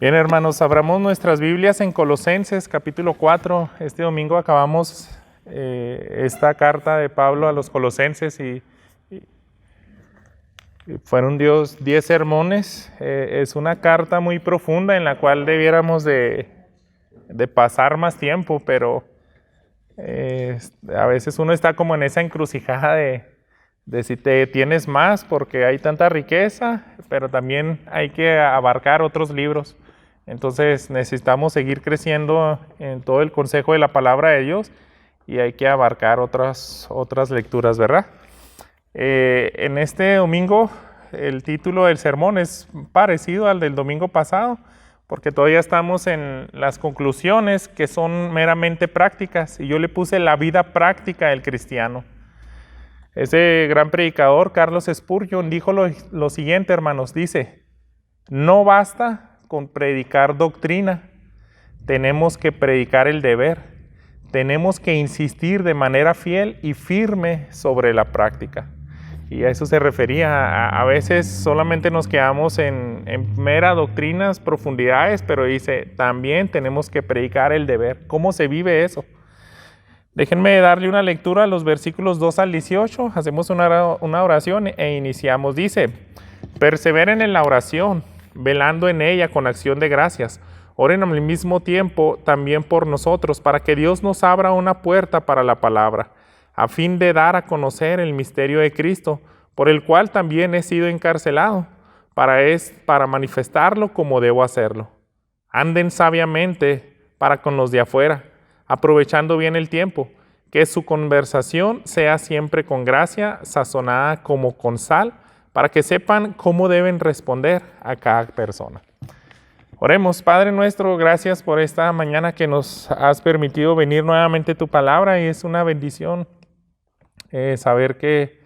Bien, hermanos, abramos nuestras Biblias en Colosenses, capítulo 4. Este domingo acabamos esta carta de Pablo a los Colosenses y fueron 10 sermones. Es una carta muy profunda en la cual debiéramos de pasar más tiempo, pero a veces uno está como en esa encrucijada de si te tienes más porque hay tanta riqueza, pero también hay que abarcar otros libros. Entonces necesitamos seguir creciendo en todo el consejo de la palabra de Dios y hay que abarcar otras lecturas, ¿verdad? En este domingo el título del sermón es parecido al del domingo pasado, porque todavía estamos en las conclusiones que son meramente prácticas, y yo le puse la vida práctica del cristiano. Ese gran predicador, Carlos Spurgeon, dijo lo siguiente, hermanos, dice: no basta con predicar doctrina, tenemos que predicar el deber, tenemos que insistir de manera fiel y firme sobre la práctica. Y a eso se refería. A veces solamente nos quedamos en mera doctrinas, profundidades, pero dice, también tenemos que predicar el deber. ¿Cómo se vive eso? Déjenme darle una lectura a los versículos 2 al 18, hacemos una oración e iniciamos. Dice: perseveren en la oración, velando en ella con acción de gracias. Oren al mismo tiempo también por nosotros, para que Dios nos abra una puerta para la palabra, a fin de dar a conocer el misterio de Cristo, por el cual también he sido encarcelado, para manifestarlo como debo hacerlo. Anden sabiamente para con los de afuera, aprovechando bien el tiempo, que su conversación sea siempre con gracia, sazonada como con sal, para que sepan cómo deben responder a cada persona. Oremos. Padre nuestro, gracias por esta mañana que nos has permitido venir nuevamente a tu palabra, y es una bendición saber que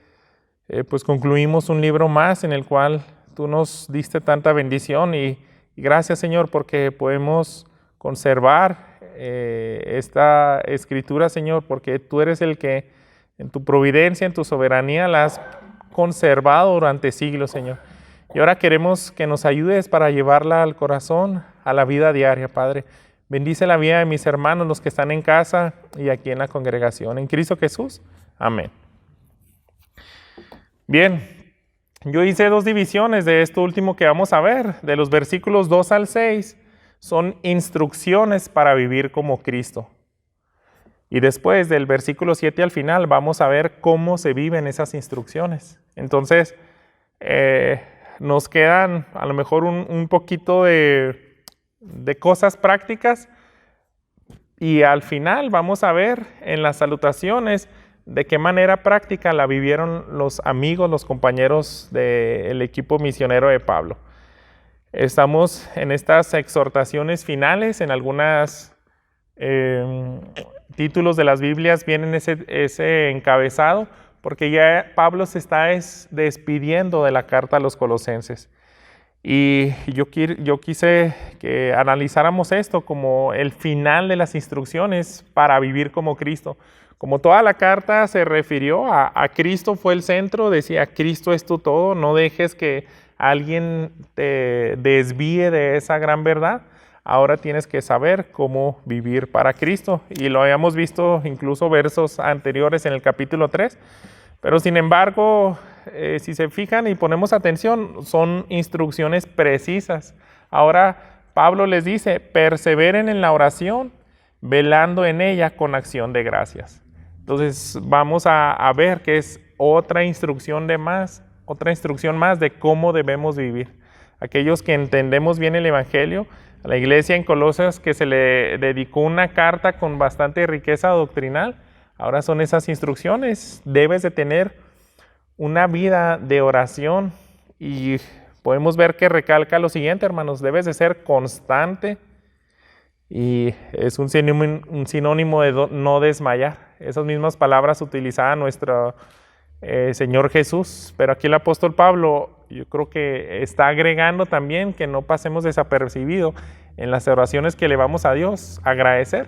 pues concluimos un libro más en el cual tú nos diste tanta bendición, y gracias, Señor, porque podemos conservar esta escritura, Señor, porque tú eres el que en tu providencia, en tu soberanía la has conservado durante siglos, Señor. Y ahora queremos que nos ayudes para llevarla al corazón, a la vida diaria, Padre. Bendice la vida de mis hermanos, los que están en casa y aquí en la congregación. En Cristo Jesús. Amén. Bien, yo hice 2 divisiones de esto último que vamos a ver. De los versículos 2 al 6 son instrucciones para vivir como Cristo. Y después del versículo 7 al final vamos a ver cómo se viven esas instrucciones. Entonces, nos quedan a lo mejor un poquito de cosas prácticas, y al final vamos a ver en las salutaciones de qué manera práctica la vivieron los amigos, los compañeros del equipo misionero de Pablo. Estamos en estas exhortaciones finales. En algunas títulos de las Biblias vienen ese encabezado, porque ya Pablo se está despidiendo de la carta a los Colosenses. Y yo quise que analizáramos esto como el final de las instrucciones para vivir como Cristo. Como toda la carta se refirió a Cristo, fue el centro, decía: Cristo es tu todo, no dejes que alguien te desvíe de esa gran verdad. Ahora tienes que saber cómo vivir para Cristo. Y lo habíamos visto incluso versos anteriores en el capítulo 3. Pero sin embargo, si se fijan y ponemos atención, son instrucciones precisas. Ahora Pablo les dice: perseveren en la oración, velando en ella con acción de gracias. Entonces vamos a ver que es otra instrucción más de cómo debemos vivir. Aquellos que entendemos bien el Evangelio, a la iglesia en Colosas, que se le dedicó una carta con bastante riqueza doctrinal, ahora son esas instrucciones. Debes de tener una vida de oración, y podemos ver que recalca lo siguiente, hermanos: debes de ser constante, y es un sinónimo de no desmayar. Esas mismas palabras utilizaba nuestro Señor Jesús, pero aquí el apóstol Pablo, yo creo que está agregando también que no pasemos desapercibido en las oraciones que le vamos a Dios, agradecer.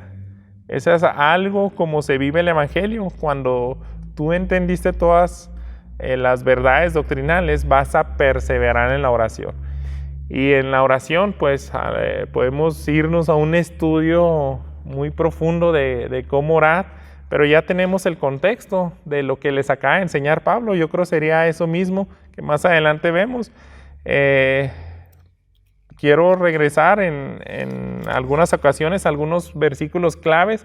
Eso es algo como se vive el Evangelio. Cuando tú entendiste todas las verdades doctrinales, vas a perseverar en la oración. Y en la oración, pues podemos irnos a un estudio muy profundo de cómo orar, pero ya tenemos el contexto de lo que les acaba de enseñar Pablo. Yo creo sería eso mismo que más adelante vemos. Quiero regresar en algunas ocasiones a algunos versículos claves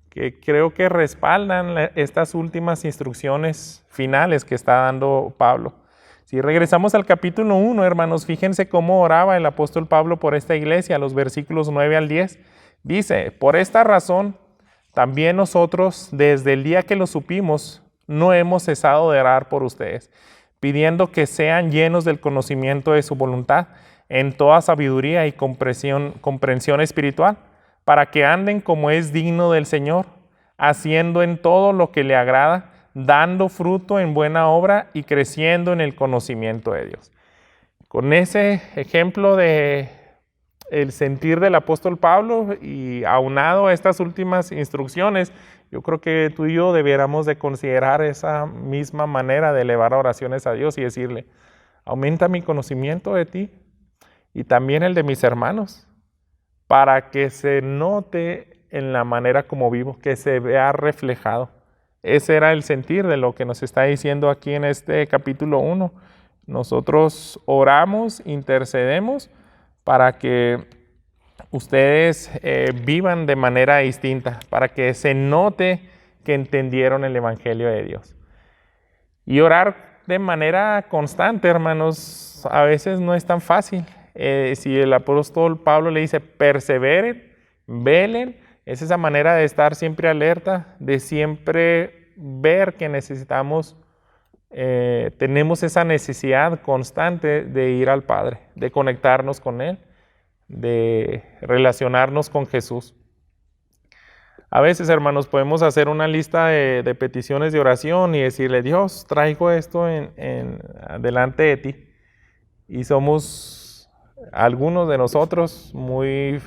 que creo que respaldan estas últimas instrucciones finales que está dando Pablo. Si regresamos al capítulo 1, hermanos, fíjense cómo oraba el apóstol Pablo por esta iglesia, los versículos 9 al 10. Dice, por esta razón, también nosotros, desde el día que lo supimos, no hemos cesado de orar por ustedes, pidiendo que sean llenos del conocimiento de su voluntad, en toda sabiduría y comprensión espiritual, para que anden como es digno del Señor, haciendo en todo lo que le agrada, dando fruto en buena obra y creciendo en el conocimiento de Dios. Con ese ejemplo de el sentir del apóstol Pablo y aunado a estas últimas instrucciones, yo creo que tú y yo debiéramos de considerar esa misma manera de elevar oraciones a Dios y decirle, aumenta mi conocimiento de ti y también el de mis hermanos, para que se note en la manera como vivo, que se vea reflejado. Ese era el sentir de lo que nos está diciendo aquí en este capítulo 1. Nosotros oramos, intercedemos para que ustedes vivan de manera distinta, para que se note que entendieron el Evangelio de Dios. Y orar de manera constante, hermanos, a veces no es tan fácil. Si el apóstol Pablo le dice perseveren, velen, es esa manera de estar siempre alerta, de siempre ver que necesitamos, tenemos esa necesidad constante de ir al Padre, de conectarnos con Él, de relacionarnos con Jesús. A veces, hermanos, podemos hacer una lista de peticiones de oración y decirle, Dios, traigo esto delante de ti. Y somos algunos de nosotros muy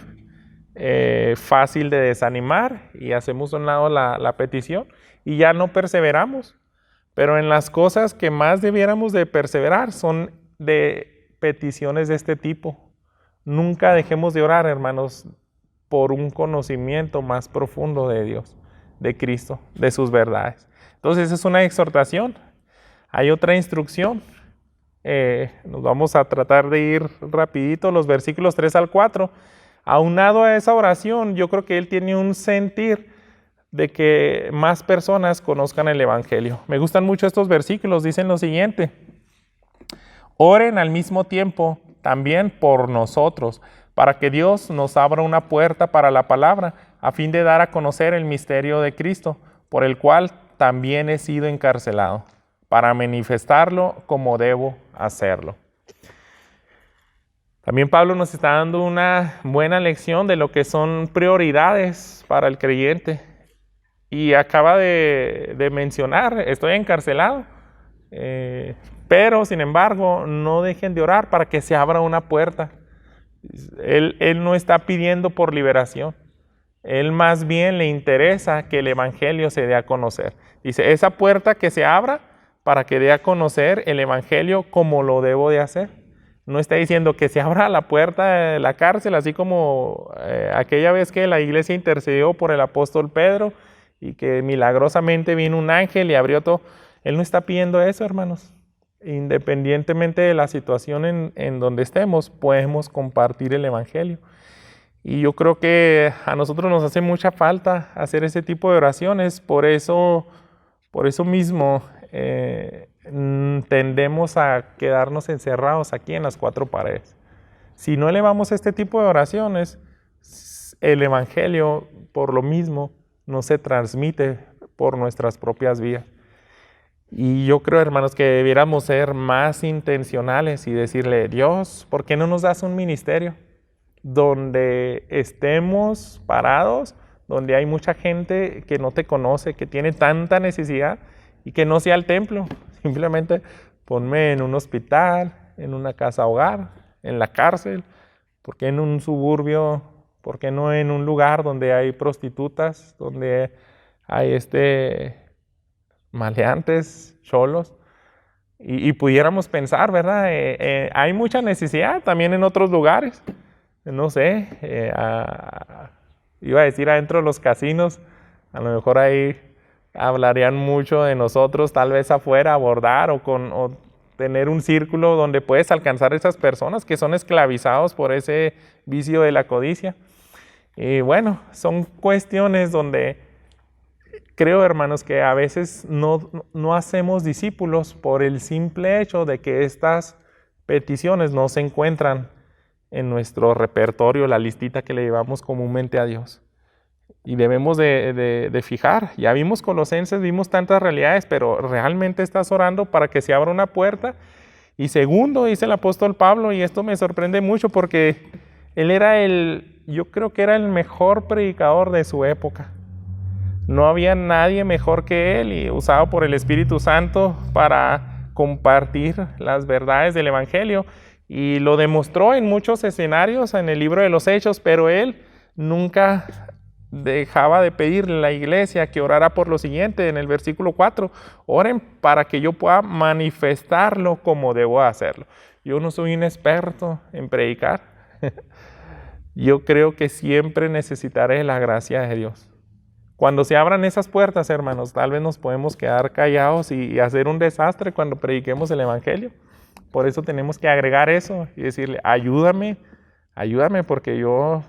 fácil de desanimar y hacemos a un lado la petición y ya no perseveramos. Pero en las cosas que más debiéramos de perseverar son de peticiones de este tipo. Nunca dejemos de orar, hermanos, por un conocimiento más profundo de Dios, de Cristo, de sus verdades. Entonces es una exhortación. Hay otra instrucción. Nos vamos a tratar de ir rapidito, los versículos 3 al 4. Aunado a esa oración, yo creo que él tiene un sentir de que más personas conozcan el Evangelio. Me gustan mucho estos versículos, dicen lo siguiente: oren al mismo tiempo también por nosotros, para que Dios nos abra una puerta para la palabra, a fin de dar a conocer el misterio de Cristo, por el cual también he sido encarcelado, para manifestarlo como debo hacerlo. También Pablo nos está dando una buena lección de lo que son prioridades para el creyente. Y acaba de mencionar, estoy encarcelado, pero sin embargo no dejen de orar para que se abra una puerta. Él no está pidiendo por liberación. Él más bien le interesa que el Evangelio se dé a conocer. Dice, esa puerta que se abra para que dé a conocer el Evangelio como lo debo de hacer. No está diciendo que se abra la puerta de la cárcel, así como aquella vez que la iglesia intercedió por el apóstol Pedro y que milagrosamente vino un ángel y abrió todo. Él no está pidiendo eso, hermanos. Independientemente de la situación en donde estemos, podemos compartir el Evangelio. Y yo creo que a nosotros nos hace mucha falta hacer ese tipo de oraciones. Por eso mismo tendemos a quedarnos encerrados aquí en las cuatro paredes. Si no elevamos este tipo de oraciones, el Evangelio, por lo mismo, no se transmite por nuestras propias vías. Y yo creo, hermanos, que debiéramos ser más intencionales y decirle, Dios, ¿por qué no nos das un ministerio donde estemos parados, donde hay mucha gente que no te conoce, que tiene tanta necesidad y que no sea el templo? Simplemente ponme en un hospital, en una casa hogar, en la cárcel. ¿Por qué en un suburbio? ¿Por qué no en un lugar donde hay prostitutas, donde hay maleantes, cholos? Y pudiéramos pensar, ¿verdad? Hay mucha necesidad también en otros lugares. No sé, iba a decir adentro de los casinos, a lo mejor ahí hablarían mucho de nosotros, tal vez afuera, abordar o tener un círculo donde puedes alcanzar a esas personas que son esclavizados por ese vicio de la codicia. Y bueno, son cuestiones donde creo, hermanos, que a veces no hacemos discípulos por el simple hecho de que estas peticiones no se encuentran en nuestro repertorio, la listita que le llevamos comúnmente a Dios. Y debemos de fijar. Ya vimos Colosenses, vimos tantas realidades, pero realmente estás orando para que se abra una puerta. Y segundo, dice el apóstol Pablo, y esto me sorprende mucho porque él era yo creo que era el mejor predicador de su época. No había nadie mejor que él y usado por el Espíritu Santo para compartir las verdades del Evangelio. Y lo demostró en muchos escenarios en el libro de los Hechos, pero él nunca dejaba de pedirle a la iglesia que orara por lo siguiente en el versículo 4. Oren para que yo pueda manifestarlo como debo hacerlo. Yo no soy un experto en predicar. Yo creo que siempre necesitaré la gracia de Dios. Cuando se abran esas puertas, hermanos, tal vez nos podemos quedar callados y hacer un desastre cuando prediquemos el Evangelio. Por eso tenemos que agregar eso y decirle, ayúdame porque yo,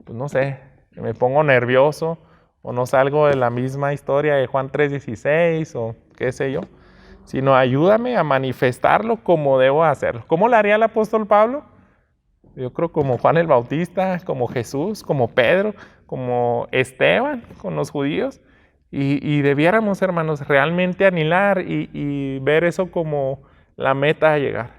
pues no sé, me pongo nervioso o no salgo de la misma historia de Juan 3:16 o qué sé yo, sino ayúdame a manifestarlo como debo hacerlo. ¿Cómo lo haría el apóstol Pablo? Yo creo como Juan el Bautista, como Jesús, como Pedro, como Esteban con los judíos. Y debiéramos, hermanos, realmente anhelar y ver eso como la meta a llegar.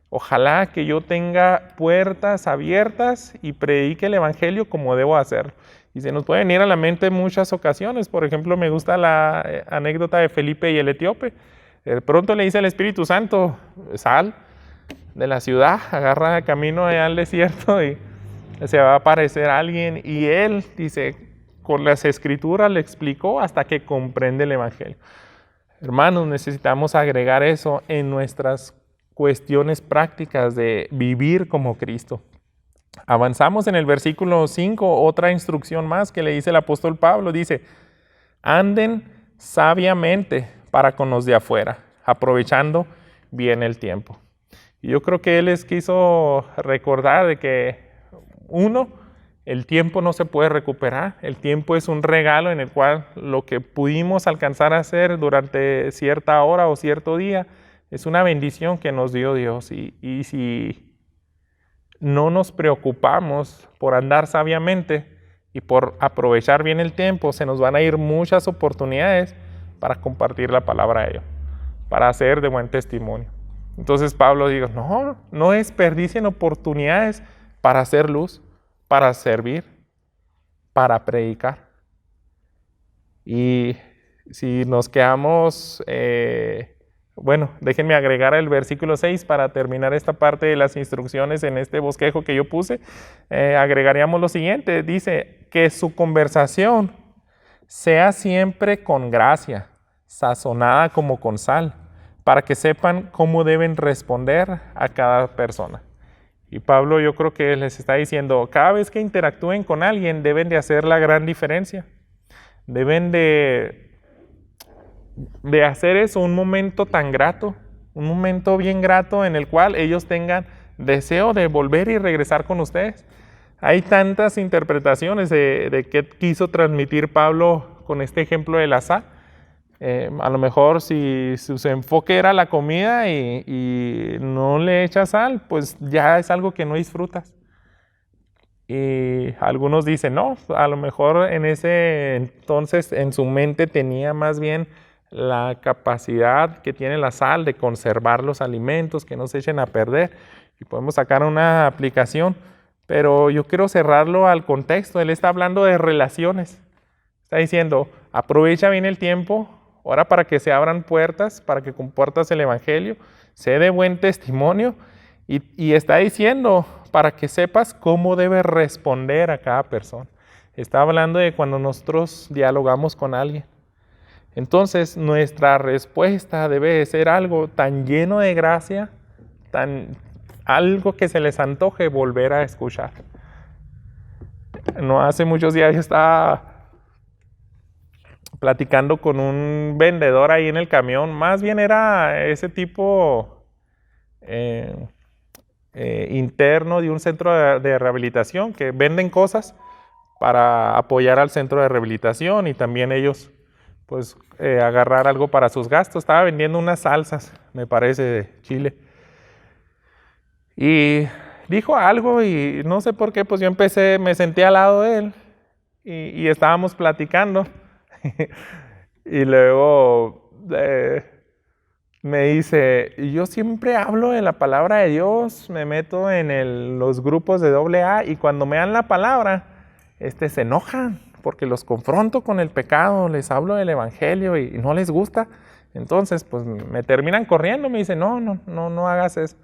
Ojalá que yo tenga puertas abiertas y predique el Evangelio como debo hacerlo. Y se nos puede venir a la mente en muchas ocasiones. Por ejemplo, me gusta la anécdota de Felipe y el etíope. De pronto le dice el Espíritu Santo, sal de la ciudad, agarra camino allá al desierto y se va a aparecer alguien. Y él, dice, con las escrituras le explicó hasta que comprende el Evangelio. Hermanos, necesitamos agregar eso en nuestras cuestiones prácticas de vivir como Cristo. Avanzamos en el versículo 5, otra instrucción más que le dice el apóstol Pablo. Dice, anden sabiamente para con los de afuera, aprovechando bien el tiempo. Y yo creo que él les quiso recordar de que, uno, el tiempo no se puede recuperar. El tiempo es un regalo en el cual lo que pudimos alcanzar a hacer durante cierta hora o cierto día es una bendición que nos dio Dios. Y si no nos preocupamos por andar sabiamente y por aprovechar bien el tiempo, se nos van a ir muchas oportunidades para compartir la palabra de Dios, para hacer de buen testimonio. Entonces Pablo dijo, no desperdicien oportunidades para hacer luz, para servir, para predicar. Y si nos quedamos, déjenme agregar el versículo 6 para terminar esta parte de las instrucciones en este bosquejo que yo puse. Agregaríamos lo siguiente, dice que su conversación sea siempre con gracia, sazonada como con sal, para que sepan cómo deben responder a cada persona. Y Pablo, yo creo que les está diciendo, cada vez que interactúen con alguien deben de hacer la gran diferencia. Deben de hacer eso un momento tan grato, un momento bien grato en el cual ellos tengan deseo de volver y regresar con ustedes. Hay tantas interpretaciones de qué quiso transmitir Pablo con este ejemplo del asá. A lo mejor si su enfoque era la comida y no le echas sal, pues ya es algo que no disfrutas. Y algunos dicen, no, a lo mejor en ese entonces en su mente tenía más bien la capacidad que tiene la sal de conservar los alimentos, que no se echen a perder. Y podemos sacar una aplicación, pero yo quiero cerrarlo al contexto. Él está hablando de relaciones. Está diciendo, aprovecha bien el tiempo, ora para que se abran puertas, para que compartas el Evangelio, sé de buen testimonio y está diciendo para que sepas cómo debes responder a cada persona. Está hablando de cuando nosotros dialogamos con alguien. Entonces, nuestra respuesta debe ser algo tan lleno de gracia, algo que se les antoje volver a escuchar. No hace muchos días yo estaba platicando con un vendedor ahí en el camión. Más bien era ese tipo interno de un centro de rehabilitación que venden cosas para apoyar al centro de rehabilitación y también ellos pues agarrar algo para sus gastos. Estaba vendiendo unas salsas, me parece, de Chile. Y dijo algo y no sé por qué, pues yo me senté al lado de él y estábamos platicando. Y luego me dice, yo siempre hablo de la palabra de Dios, me meto en los grupos de AA y cuando me dan la palabra, se enojan porque los confronto con el pecado, les hablo del evangelio y no les gusta. Entonces, pues me terminan corriendo, me dicen, no hagas eso.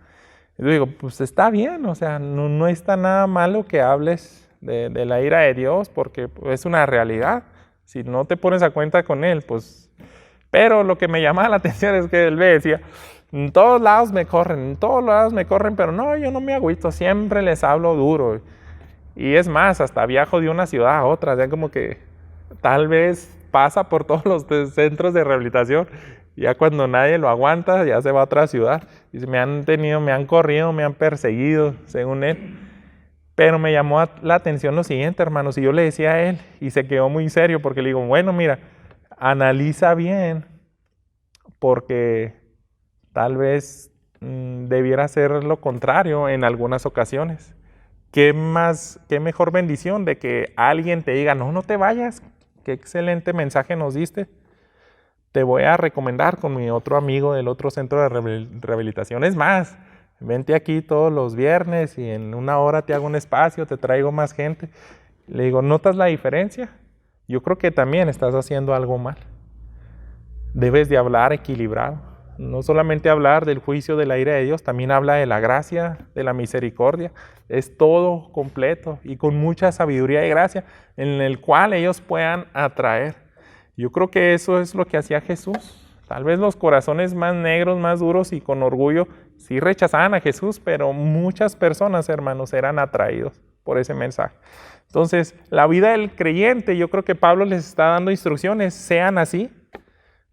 Y yo digo, pues está bien, o sea, no está nada malo que hables de la ira de Dios porque es una realidad. Si no te pones a cuenta con él, pues... Pero lo que me llamaba la atención es que él me decía, en todos lados me corren, pero no, yo no me agüito, siempre les hablo duro. Y es más, hasta viajo de una ciudad a otra, ya como que tal vez pasa por todos los centros de rehabilitación, ya cuando nadie lo aguanta, ya se va a otra ciudad. Y me han corrido, me han perseguido, según él. Pero me llamó la atención lo siguiente, hermanos, y yo le decía a él, y se quedó muy serio, porque le digo, bueno, mira, analiza bien, porque tal vez debiera ser lo contrario en algunas ocasiones. ¿Qué mejor bendición de que alguien te diga, no te vayas, qué excelente mensaje nos diste? Te voy a recomendar con mi otro amigo del otro centro de rehabilitación. Es más, vente aquí todos los viernes y en una hora te hago un espacio, te traigo más gente. Le digo, ¿notas la diferencia? Yo creo que también estás haciendo algo mal. Debes de hablar equilibrado. No solamente hablar del juicio de la ira de Dios, también habla de la gracia, de la misericordia. Es todo completo y con mucha sabiduría y gracia en el cual ellos puedan atraer. Yo creo que eso es lo que hacía Jesús. Tal vez los corazones más negros, más duros y con orgullo sí rechazaban a Jesús, pero muchas personas, hermanos, eran atraídos por ese mensaje. Entonces, la vida del creyente, yo creo que Pablo les está dando instrucciones, sean así,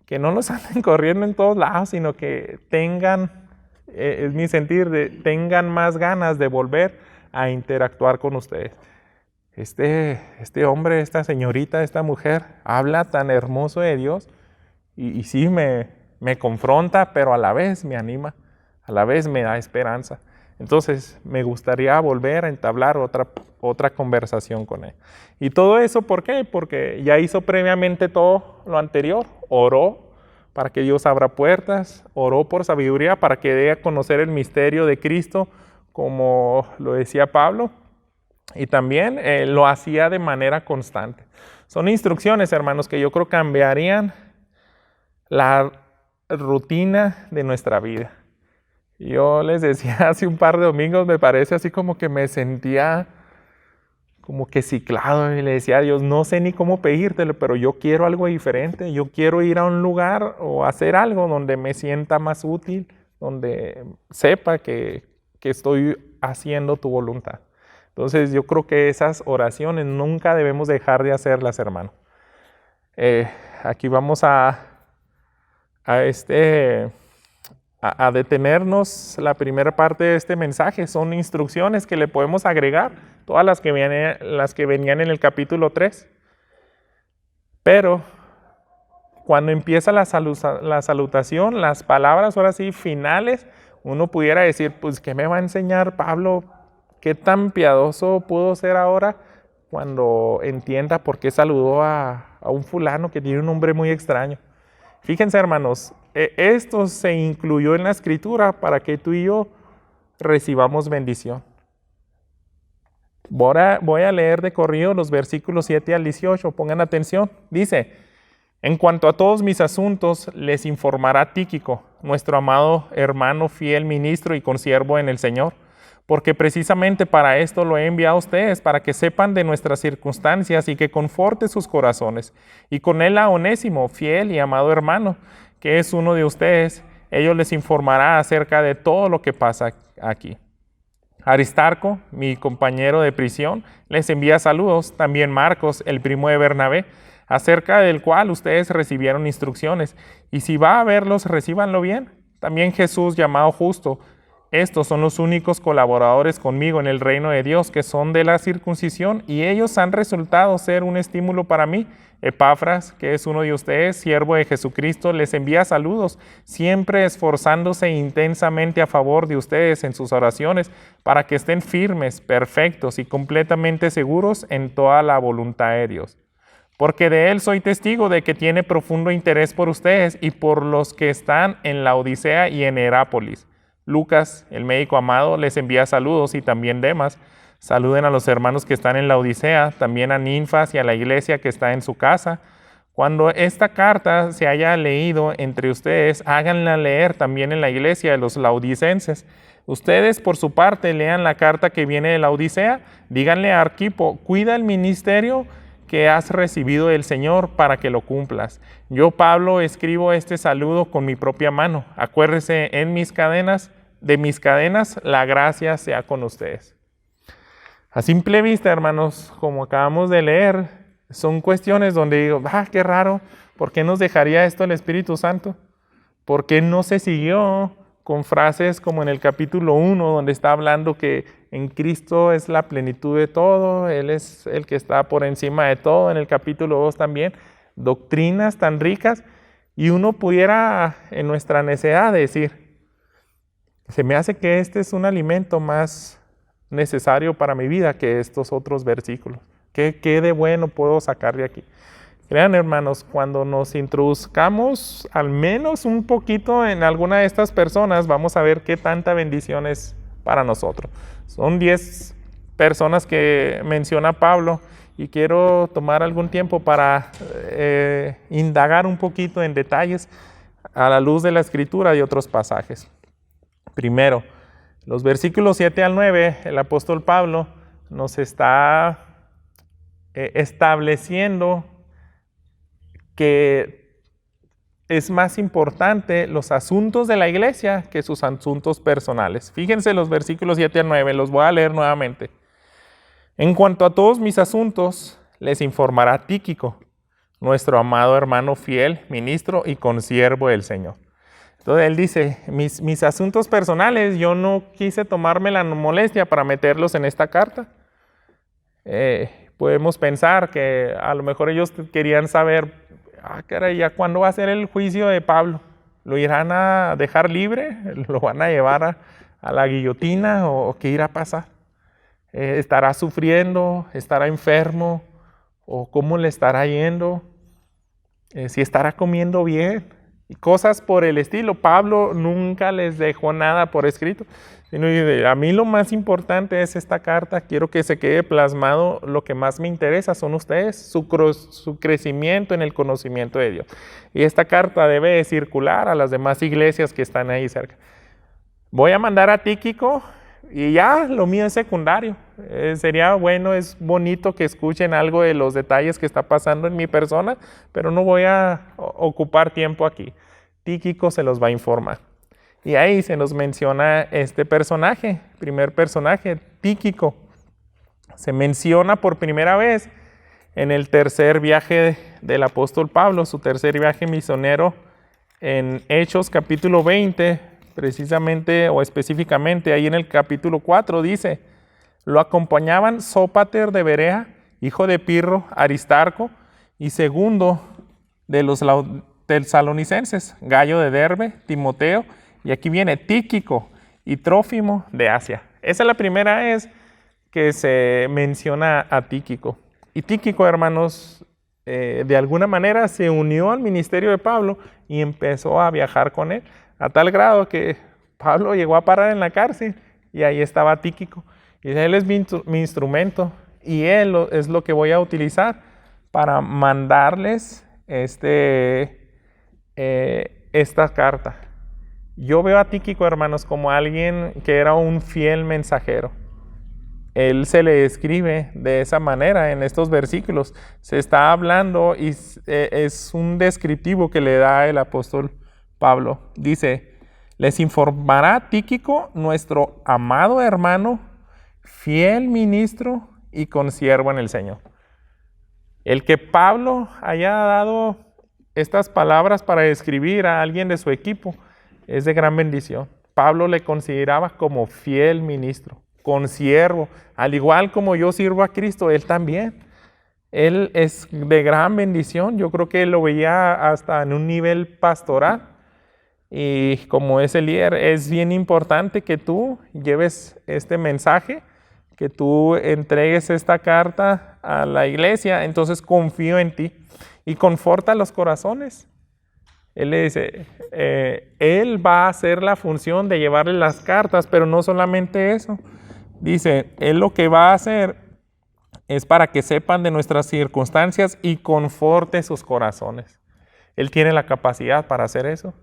que no los anden corriendo en todos lados, sino que tengan, es mi sentir, tengan más ganas de volver a interactuar con ustedes. Este hombre, esta señorita, esta mujer, habla tan hermoso de Dios y sí me confronta, pero a la vez me anima, a la vez me da esperanza. Entonces, me gustaría volver a entablar otra conversación con él. ¿Y todo eso por qué? Porque ya hizo previamente todo lo anterior. Oró para que Dios abra puertas, oró por sabiduría para que dé a conocer el misterio de Cristo, como lo decía Pablo, y también lo hacía de manera constante. Son instrucciones, hermanos, que yo creo cambiarían la rutina de nuestra vida. Yo les decía hace un par de domingos, me parece así como que me sentía como que ciclado y le decía a Dios, no sé ni cómo pedírtelo, pero yo quiero algo diferente, yo quiero ir a un lugar o hacer algo donde me sienta más útil, donde sepa que estoy haciendo tu voluntad. Entonces yo creo que esas oraciones nunca debemos dejar de hacerlas, hermano. Aquí vamos a detenernos. La primera parte de este mensaje son instrucciones que le podemos agregar, todas las que venían en el capítulo 3. Pero cuando empieza la salutación, las palabras ahora sí finales, uno pudiera decir, pues ¿qué me va a enseñar Pablo? ¿Qué tan piadoso pudo ser ahora cuando entienda por qué saludó a un fulano que tiene un nombre muy extraño? Fíjense, hermanos, esto se incluyó en la Escritura para que tú y yo recibamos bendición. Voy a leer de corrido los versículos 7 al 18, pongan atención. Dice, en cuanto a todos mis asuntos, les informará Tíquico, nuestro amado hermano, fiel ministro y consiervo en el Señor, porque precisamente para esto lo he enviado a ustedes, para que sepan de nuestras circunstancias y que conforte sus corazones. Y con él a Onésimo, fiel y amado hermano, que es uno de ustedes, ellos les informará acerca de todo lo que pasa aquí. Aristarco, mi compañero de prisión, les envía saludos, también Marcos, el primo de Bernabé, acerca del cual ustedes recibieron instrucciones, y si va a verlos, recíbanlo bien. También Jesús, llamado Justo. Estos son los únicos colaboradores conmigo en el reino de Dios, que son de la circuncisión, y ellos han resultado ser un estímulo para mí. Epafras, que es uno de ustedes, siervo de Jesucristo, les envía saludos, siempre esforzándose intensamente a favor de ustedes en sus oraciones, para que estén firmes, perfectos y completamente seguros en toda la voluntad de Dios. Porque de él soy testigo de que tiene profundo interés por ustedes y por los que están en la Odisea y en Herápolis. Lucas, el médico amado, les envía saludos, y también Demas. Saluden a los hermanos que están en la Odisea, también a Ninfas y a la iglesia que está en su casa. Cuando esta carta se haya leído entre ustedes, háganla leer también en la iglesia de los laodicenses. Ustedes, por su parte, lean la carta que viene de la Odisea. Díganle a Arquipo, cuida el ministerio que has recibido del Señor para que lo cumplas. Yo, Pablo, escribo este saludo con mi propia mano. Acuérdese de mis cadenas, la gracia sea con ustedes. A simple vista, hermanos, como acabamos de leer, son cuestiones donde digo, qué raro, ¿por qué nos dejaría esto el Espíritu Santo? ¿Por qué no se siguió con frases como en el capítulo 1, donde está hablando que en Cristo es la plenitud de todo, Él es el que está por encima de todo? En el capítulo 2 también, doctrinas tan ricas, y uno pudiera en nuestra necedad decir, se me hace que este es un alimento más necesario para mi vida que estos otros versículos. ¿Qué de bueno puedo sacar de aquí? Crean, hermanos, cuando nos introduzcamos al menos un poquito en alguna de estas personas, vamos a ver qué tanta bendición es para nosotros. Son 10 personas que menciona Pablo, y quiero tomar algún tiempo para indagar un poquito en detalles a la luz de la Escritura y otros pasajes. Primero, los versículos 7 al 9, el apóstol Pablo nos está estableciendo que es más importante los asuntos de la iglesia que sus asuntos personales. Fíjense los versículos 7 al 9, los voy a leer nuevamente. En cuanto a todos mis asuntos, les informará Tíquico, nuestro amado hermano fiel, ministro y consiervo del Señor. Entonces él dice, mis asuntos personales, yo no quise tomarme la molestia para meterlos en esta carta. Podemos pensar que a lo mejor ellos querían saber, caray, ¿ya cuándo va a ser el juicio de Pablo? ¿Lo irán a dejar libre? ¿Lo van a llevar a la guillotina? ¿O qué irá a pasar? ¿Estará sufriendo? ¿Estará enfermo? ¿O cómo le estará yendo? ¿Si estará comiendo bien? Y cosas por el estilo. Pablo nunca les dejó nada por escrito. A mí lo más importante es esta carta. Quiero que se quede plasmado. Lo que más me interesa son ustedes, su crecimiento en el conocimiento de Dios. Y esta carta debe de circular a las demás iglesias que están ahí cerca. Voy a mandar a Tíquico y ya lo mío es secundario. Sería bueno, es bonito que escuchen algo de los detalles que está pasando en mi persona, pero no voy a ocupar tiempo aquí. Tíquico se los va a informar. Y ahí se nos menciona este personaje, primer personaje, Tíquico. Se menciona por primera vez en el tercer viaje del apóstol Pablo, su tercer viaje misionero en Hechos capítulo 20, precisamente o específicamente ahí en el capítulo 4 dice, lo acompañaban Sópater de Berea, hijo de Pirro, Aristarco, y segundo de los tesalonicenses, Gallo de Derbe, Timoteo, y aquí viene Tíquico y Trófimo de Asia. Esa es la primera vez que se menciona a Tíquico. Y Tíquico, hermanos, de alguna manera se unió al ministerio de Pablo y empezó a viajar con él, a tal grado que Pablo llegó a parar en la cárcel y ahí estaba Tíquico. Y él es mi instrumento y él es lo que voy a utilizar para mandarles esta carta. Yo veo a Tíquico, hermanos, como alguien que era un fiel mensajero. Él se le describe de esa manera en estos versículos. Se está hablando y es un descriptivo que le da el apóstol Pablo. Dice, les informará Tíquico, nuestro amado hermano, fiel ministro y consiervo en el Señor. El que Pablo haya dado estas palabras para describir a alguien de su equipo es de gran bendición. Pablo le consideraba como fiel ministro, consiervo, al igual como yo sirvo a Cristo, él también. Él es de gran bendición. Yo creo que él lo veía hasta en un nivel pastoral. Y como es el líder, es bien importante que tú lleves este mensaje, que tú entregues esta carta a la iglesia. Entonces confío en ti y conforta los corazones. Él le dice, él va a hacer la función de llevarle las cartas, pero no solamente eso. Dice, él lo que va a hacer es para que sepan de nuestras circunstancias y conforte sus corazones. Él tiene la capacidad para hacer eso.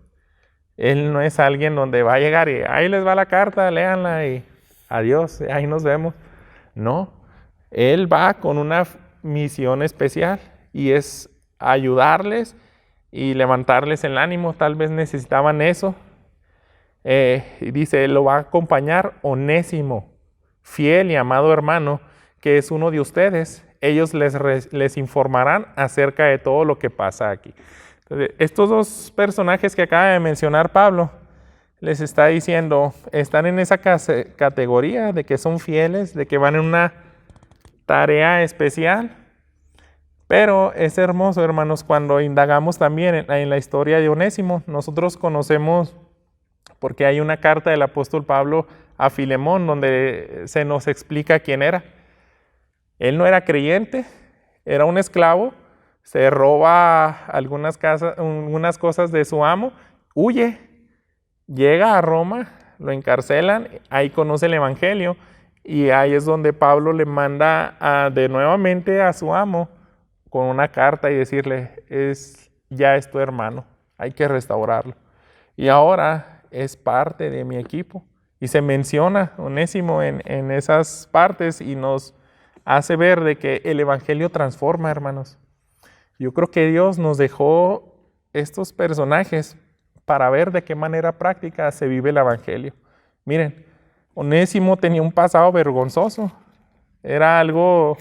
Él no es alguien donde va a llegar y ahí les va la carta, léanla y adiós, ahí nos vemos. No, él va con una misión especial y es ayudarles y levantarles el ánimo. Tal vez necesitaban eso. Y dice, él lo va a acompañar Onésimo, fiel y amado hermano, que es uno de ustedes. Ellos les informarán acerca de todo lo que pasa aquí. Entonces, estos dos personajes que acaba de mencionar Pablo, les está diciendo, están en esa categoría de que son fieles, de que van en una tarea especial. Pero es hermoso, hermanos, cuando indagamos también en la historia de Onésimo. Nosotros conocemos, porque hay una carta del apóstol Pablo a Filemón, donde se nos explica quién era. Él no era creyente, era un esclavo, se roba algunas cosas de su amo, huye, llega a Roma, lo encarcelan, ahí conoce el evangelio y ahí es donde Pablo le manda de nuevamente a su amo con una carta y decirle, ya es tu hermano, hay que restaurarlo. Y ahora es parte de mi equipo. Y se menciona Onésimo en esas partes y nos hace ver de que el evangelio transforma, hermanos. Yo creo que Dios nos dejó estos personajes para ver de qué manera práctica se vive el evangelio. Miren, Onésimo tenía un pasado vergonzoso. Era algo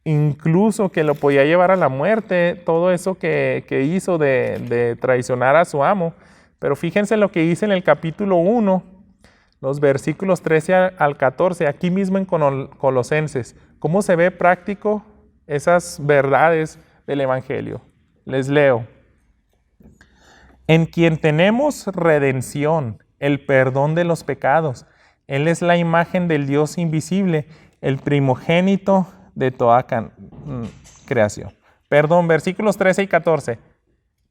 incluso que lo podía llevar a la muerte, todo eso que hizo de traicionar a su amo. Pero fíjense lo que dice en el capítulo 1, los versículos 13 al 14, aquí mismo en Colosenses. ¿Cómo se ve práctico esas verdades del evangelio? Les leo. En quien tenemos redención, el perdón de los pecados. Él es la imagen del Dios invisible, el primogénito de toda creación. Perdón, versículos 13 y 14.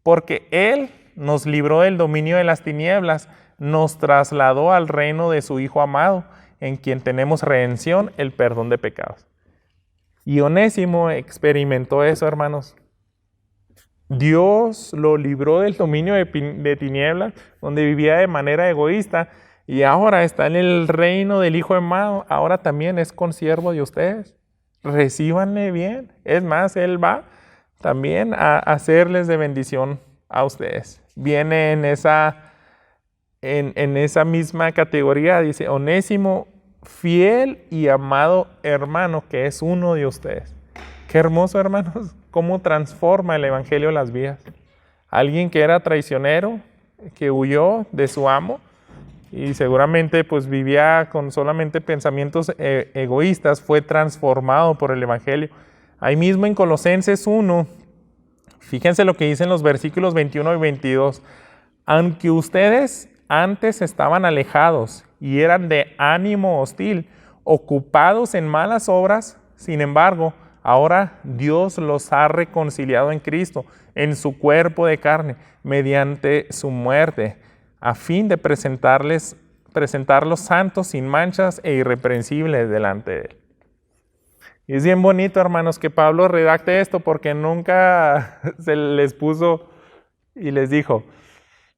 Porque Él nos libró del dominio de las tinieblas, nos trasladó al reino de su Hijo amado, en quien tenemos redención, el perdón de pecados. Y Onésimo experimentó eso, hermanos. Dios lo libró del dominio de tinieblas, donde vivía de manera egoísta, y ahora está en el reino del Hijo amado. Ahora también es consiervo de ustedes. Recíbanle bien. Es más, Él va también a hacerles de bendición a ustedes. Viene en esa misma categoría, dice Onésimo, fiel y amado hermano, que es uno de ustedes. Qué hermoso, hermanos, cómo transforma el evangelio las vidas. Alguien que era traicionero, que huyó de su amo y seguramente pues vivía con solamente pensamientos egoístas, fue transformado por el evangelio. Ahí mismo en Colosenses 1, fíjense lo que dicen los versículos 21 y 22. Aunque ustedes antes estaban alejados y eran de ánimo hostil, ocupados en malas obras, sin embargo, ahora Dios los ha reconciliado en Cristo, en su cuerpo de carne, mediante su muerte, a fin de presentarlos santos, sin manchas e irreprensibles delante de Él. Y es bien bonito, hermanos, que Pablo redacte esto porque nunca se les puso y les dijo,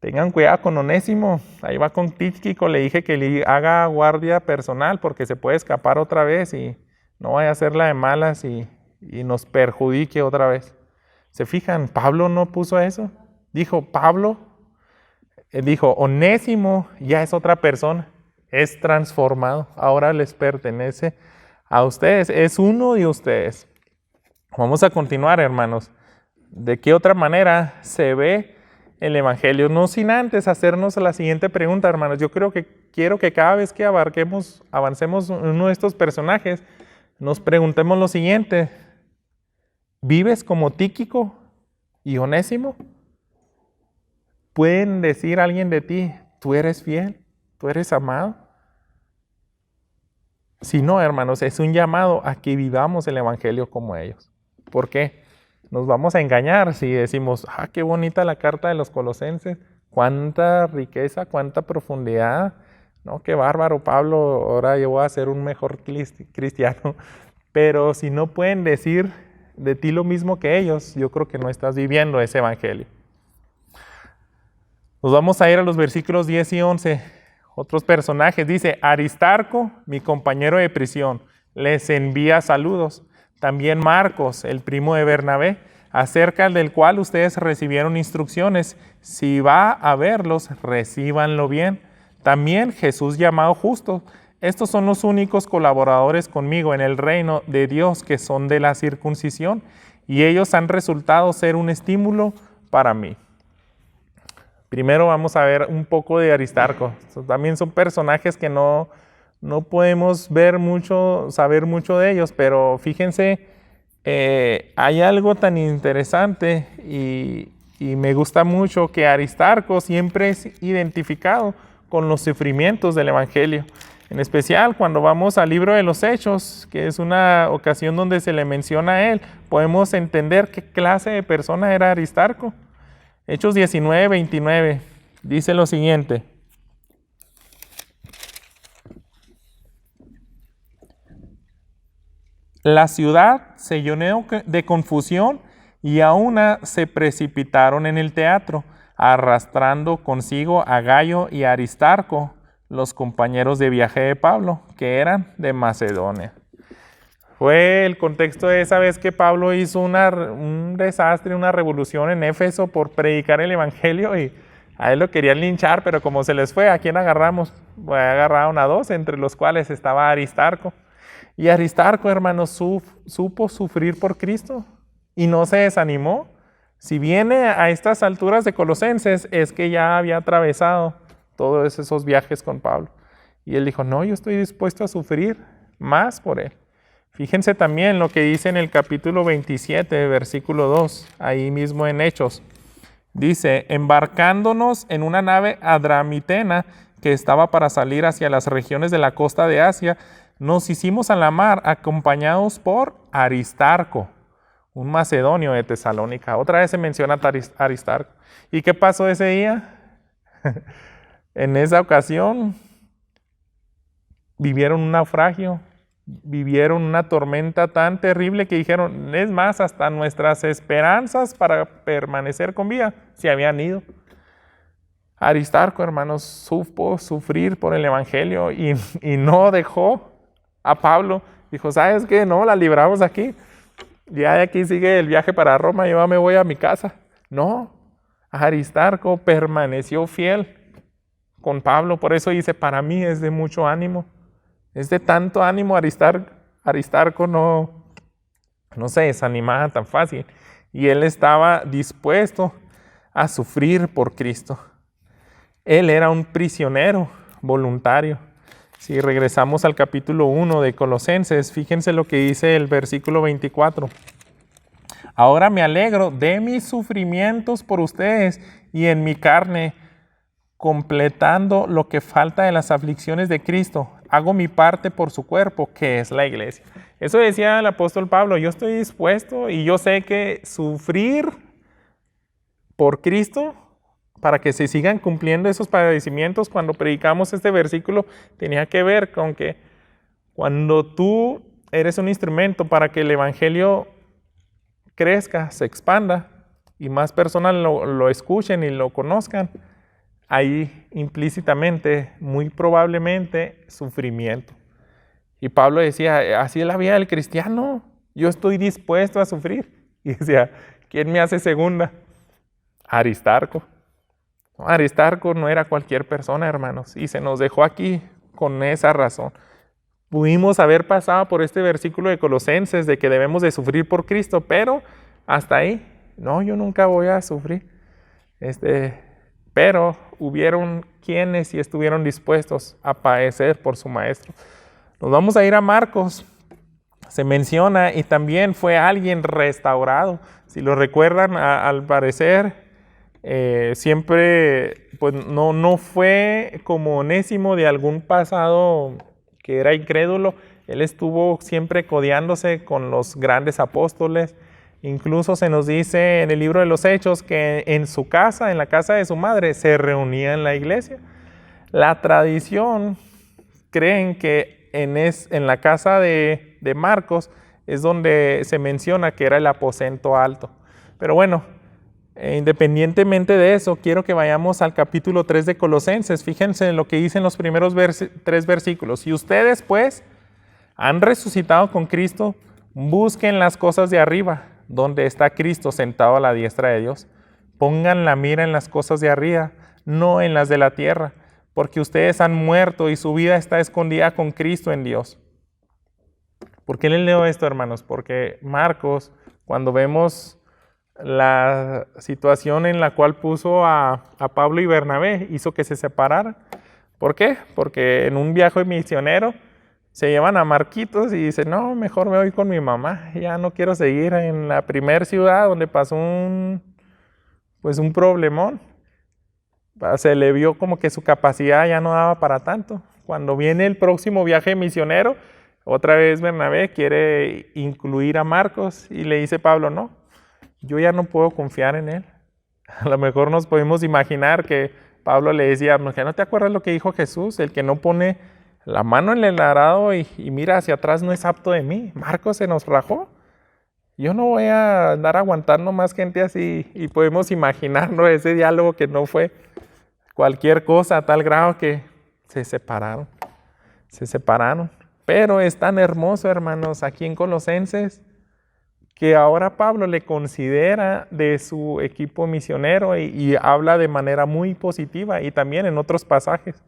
Tengan cuidado con Onésimo, ahí va con Tíquico, le dije que le haga guardia personal porque se puede escapar otra vez y no vaya a hacerla de malas y nos perjudique otra vez. ¿Se fijan? Pablo no puso eso. Dijo Onésimo ya es otra persona, es transformado, ahora les pertenece a ustedes, es uno de ustedes. Vamos a continuar, hermanos. ¿De qué otra manera se ve el Evangelio? No sin antes hacernos la siguiente pregunta, hermanos. Quiero que cada vez que avancemos en uno de estos personajes, nos preguntemos lo siguiente: ¿vives como Tíquico y Onésimo? ¿Pueden decir a alguien de ti, tú eres fiel, tú eres amado? Si no, hermanos, es un llamado a que vivamos el Evangelio como ellos. ¿Por qué? Nos vamos a engañar si decimos, qué bonita la carta de los Colosenses, cuánta riqueza, cuánta profundidad, no, qué bárbaro Pablo, ahora yo voy a ser un mejor cristiano. Pero si no pueden decir de ti lo mismo que ellos, yo creo que no estás viviendo ese Evangelio. Nos vamos a ir a los versículos 10 y 11. Otros personajes, dice, Aristarco, mi compañero de prisión, les envía saludos. También Marcos, el primo de Bernabé, acerca del cual ustedes recibieron instrucciones. Si va a verlos, recíbanlo bien. También Jesús llamado Justo. Estos son los únicos colaboradores conmigo en el reino de Dios que son de la circuncisión, y ellos han resultado ser un estímulo para mí. Primero vamos a ver un poco de Aristarco. También son personajes que no podemos saber mucho de ellos, pero fíjense, hay algo tan interesante y me gusta mucho que Aristarco siempre es identificado con los sufrimientos del Evangelio. En especial cuando vamos al libro de los Hechos, que es una ocasión donde se le menciona a él, podemos entender qué clase de persona era Aristarco. Hechos 19, 29, dice lo siguiente. La ciudad se llenó de confusión y a una se precipitaron en el teatro, arrastrando consigo a Gayo y a Aristarco, los compañeros de viaje de Pablo, que eran de Macedonia. Fue el contexto de esa vez que Pablo hizo un desastre, una revolución en Éfeso por predicar el Evangelio y a él lo querían linchar, pero como se les fue, ¿a quién agarramos? Pues agarraron a dos, entre los cuales estaba Aristarco. Y Aristarco, hermanos, supo sufrir por Cristo y no se desanimó. Si viene a estas alturas de Colosenses, es que ya había atravesado todos esos viajes con Pablo. Y él dijo, no, yo estoy dispuesto a sufrir más por él. Fíjense también lo que dice en el capítulo 27, versículo 2, ahí mismo en Hechos. Dice, embarcándonos en una nave adramitena que estaba para salir hacia las regiones de la costa de Asia, nos hicimos a la mar acompañados por Aristarco, un macedonio de Tesalónica. Otra vez se menciona Aristarco. ¿Y qué pasó ese día? En esa ocasión vivieron un naufragio, vivieron una tormenta tan terrible que dijeron, es más, hasta nuestras esperanzas para permanecer con vida se habían ido. Aristarco, hermanos, supo sufrir por el Evangelio y no dejó a Pablo. Dijo, ¿sabes qué? No, la libramos aquí. Ya de aquí sigue el viaje para Roma, yo me voy a mi casa. No, Aristarco permaneció fiel con Pablo. Por eso dice, para mí es de mucho ánimo. Es de tanto ánimo Aristarco no se desanimaba tan fácil. Y él estaba dispuesto a sufrir por Cristo. Él era un prisionero voluntario. Si regresamos al capítulo 1 de Colosenses, fíjense lo que dice el versículo 24. Ahora me alegro de mis sufrimientos por ustedes y en mi carne, completando lo que falta de las aflicciones de Cristo, hago mi parte por su cuerpo, que es la iglesia. Eso decía el apóstol Pablo, yo estoy dispuesto y yo sé que sufrir por Cristo, para que se sigan cumpliendo esos padecimientos, cuando predicamos este versículo, tenía que ver con que cuando tú eres un instrumento para que el Evangelio crezca, se expanda y más personas lo escuchen y lo conozcan, ahí implícitamente, muy probablemente, sufrimiento. Y Pablo decía, así es la vida del cristiano, yo estoy dispuesto a sufrir. Y decía, ¿quién me hace segunda? Aristarco. Aristarco no era cualquier persona, hermanos, y se nos dejó aquí con esa razón. Pudimos haber pasado por este versículo de Colosenses de que debemos de sufrir por Cristo, pero hasta ahí, no, yo nunca voy a sufrir. Pero hubieron quienes sí estuvieron dispuestos a padecer por su maestro. Nos vamos a ir a Marcos. Se menciona y también fue alguien restaurado. Si lo recuerdan, al parecer, siempre pues no fue como Onésimo de algún pasado que era incrédulo. Él estuvo siempre codeándose con los grandes apóstoles. Incluso se nos dice en el libro de los Hechos que en su casa, en la casa de su madre, se reunía en la iglesia. La tradición creen que en la casa de Marcos es donde se menciona que era el aposento alto. Pero bueno, independientemente de eso, quiero que vayamos al capítulo 3 de Colosenses. Fíjense en lo que dice en los primeros 3 versículos. Si ustedes pues han resucitado con Cristo, busquen las cosas de arriba, donde está Cristo sentado a la diestra de Dios. Pongan la mira en las cosas de arriba, no en las de la tierra, porque ustedes han muerto y su vida está escondida con Cristo en Dios. ¿Por qué les leo esto, hermanos? Porque Marcos, cuando vemos la situación en la cual puso a Pablo y Bernabé, hizo que se separaran. ¿Por qué? Porque en un viaje misionero se llevan a Marquitos y dicen, no, mejor me voy con mi mamá, ya no quiero seguir en la primer ciudad donde pasó un problemón. Se le vio como que su capacidad ya no daba para tanto. Cuando viene el próximo viaje misionero, otra vez Bernabé quiere incluir a Marcos y le dice Pablo, no, yo ya no puedo confiar en él. A lo mejor nos podemos imaginar que Pablo le decía, ¿no te acuerdas lo que dijo Jesús? El que no pone la mano en el arado y mira hacia atrás no es apto de mí. Marcos se nos rajó. Yo no voy a andar aguantando más gente así. Y podemos imaginarnos ese diálogo que no fue cualquier cosa a tal grado que se separaron. Se separaron. Pero es tan hermoso, hermanos, aquí en Colosenses, que ahora Pablo le considera de su equipo misionero y habla de manera muy positiva y también en otros pasajes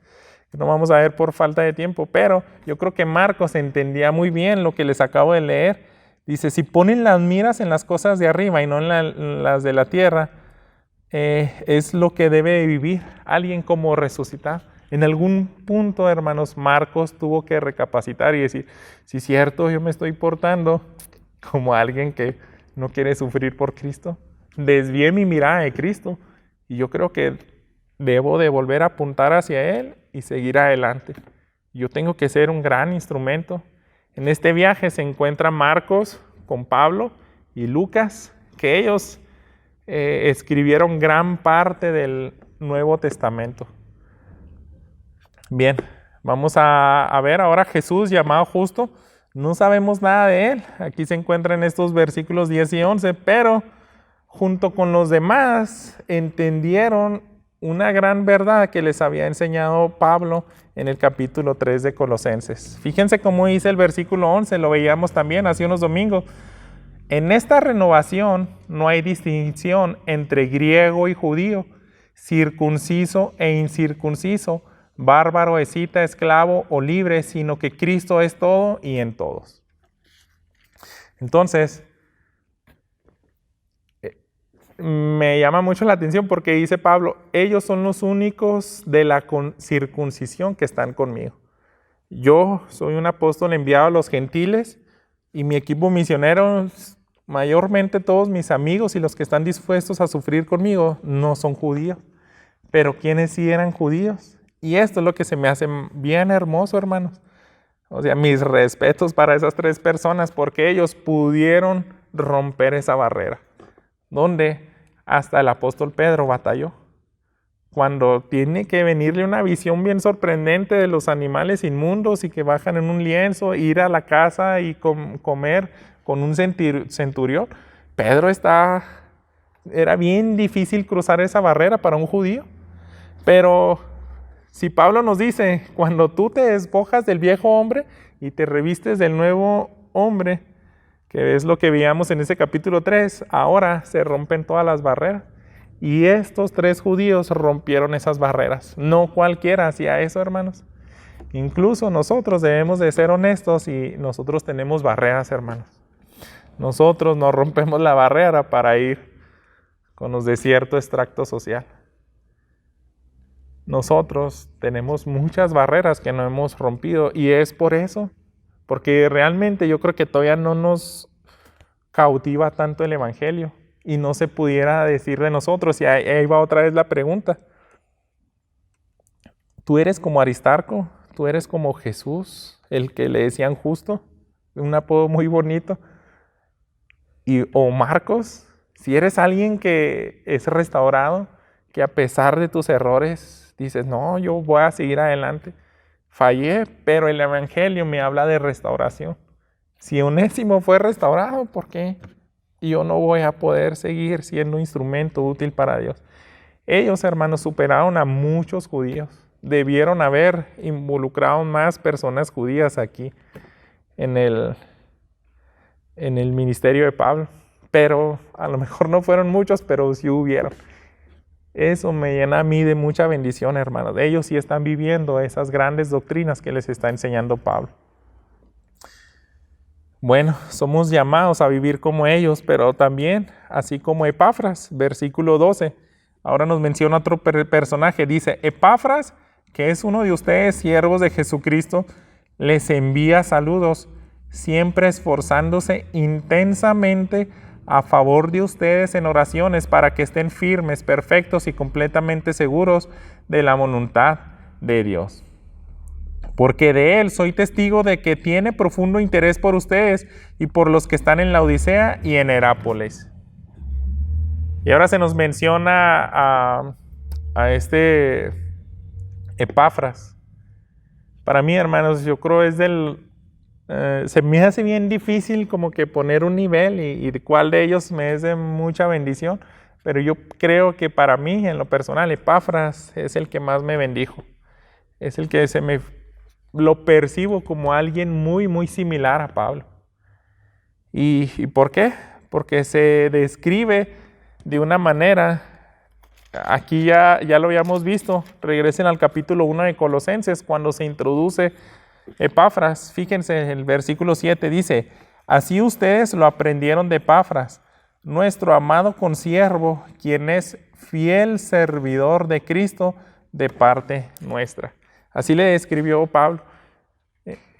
que no vamos a ver por falta de tiempo, pero yo creo que Marcos entendía muy bien lo que les acabo de leer. Dice, si ponen las miras en las cosas de arriba y no en las de la tierra, es lo que debe vivir alguien como resucitar. En algún punto, hermanos, Marcos tuvo que recapacitar y decir, si es cierto, yo me estoy portando como alguien que no quiere sufrir por Cristo. Desvié mi mirada de Cristo y yo creo que debo de volver a apuntar hacia Él y seguir adelante. Yo tengo que ser un gran instrumento. En este viaje se encuentra Marcos con Pablo y Lucas, que ellos escribieron gran parte del Nuevo Testamento. Bien, vamos a ver ahora Jesús llamado justo. No sabemos nada de él. Aquí se encuentran estos versículos 10 y 11, pero junto con los demás entendieron una gran verdad que les había enseñado Pablo en el capítulo 3 de Colosenses. Fíjense cómo dice el versículo 11, lo veíamos también hace unos domingos. En esta renovación no hay distinción entre griego y judío, circunciso e incircunciso, bárbaro, escita, esclavo o libre, sino que Cristo es todo y en todos. Entonces, me llama mucho la atención porque dice Pablo, ellos son los únicos de la circuncisión que están conmigo. Yo soy un apóstol enviado a los gentiles y mi equipo misionero, mayormente todos mis amigos y los que están dispuestos a sufrir conmigo, no son judíos. Pero ¿quiénes sí eran judíos? Y esto es lo que se me hace bien hermoso, hermanos. O sea, mis respetos para esas 3 personas porque ellos pudieron romper esa barrera. Donde hasta el apóstol Pedro batalló. Cuando tiene que venirle una visión bien sorprendente de los animales inmundos y que bajan en un lienzo, ir a la casa y comer con un centurión. Pedro era bien difícil cruzar esa barrera para un judío. Pero si Pablo nos dice, cuando tú te despojas del viejo hombre y te revistes del nuevo hombre, que es lo que veíamos en ese capítulo 3, ahora se rompen todas las barreras. Y estos 3 judíos rompieron esas barreras. No cualquiera hacía eso, hermanos. Incluso nosotros debemos de ser honestos y nosotros tenemos barreras, hermanos. Nosotros no rompemos la barrera para ir con los de cierto extracto social. Nosotros tenemos muchas barreras que no hemos rompido y es por eso, porque realmente yo creo que todavía no nos cautiva tanto el evangelio y no se pudiera decir de nosotros. Y ahí va otra vez la pregunta. ¿Tú eres como Aristarco? ¿Tú eres como Jesús, el que le decían justo? Un apodo muy bonito. O Marcos, si eres alguien que es restaurado, que a pesar de tus errores dices, no, yo voy a seguir adelante. Fallé, pero el evangelio me habla de restauración. Si Onésimo fue restaurado, ¿por qué yo no voy a poder seguir siendo instrumento útil para Dios? Ellos, hermanos, superaron a muchos judíos. Debieron haber involucrado más personas judías aquí en el ministerio de Pablo. Pero a lo mejor no fueron muchos, pero sí hubieron. Eso me llena a mí de mucha bendición, hermanos. Ellos sí están viviendo esas grandes doctrinas que les está enseñando Pablo. Bueno, somos llamados a vivir como ellos, pero también, así como Epafras, versículo 12. Ahora nos menciona otro personaje. Dice, Epafras, que es uno de ustedes, siervos de Jesucristo, les envía saludos, siempre esforzándose intensamente a favor de ustedes en oraciones para que estén firmes, perfectos y completamente seguros de la voluntad de Dios. Porque de él soy testigo de que tiene profundo interés por ustedes y por los que están en la Odisea y en Herápolis. Y ahora se nos menciona a este Epafras. Para mí, hermanos, yo creo es se me hace bien difícil como que poner un nivel y de cuál de ellos me es de mucha bendición, pero yo creo que para mí, en lo personal, Epafras es el que más me bendijo. Es el que lo percibo como alguien muy, muy similar a Pablo. ¿Y por qué? Porque se describe de una manera, aquí ya lo habíamos visto, regresen al capítulo 1 de Colosenses, cuando se introduce Epafras, fíjense, el versículo 7 dice, así ustedes lo aprendieron de Epafras, nuestro amado consiervo, quien es fiel servidor de Cristo de parte nuestra. Así le describió Pablo.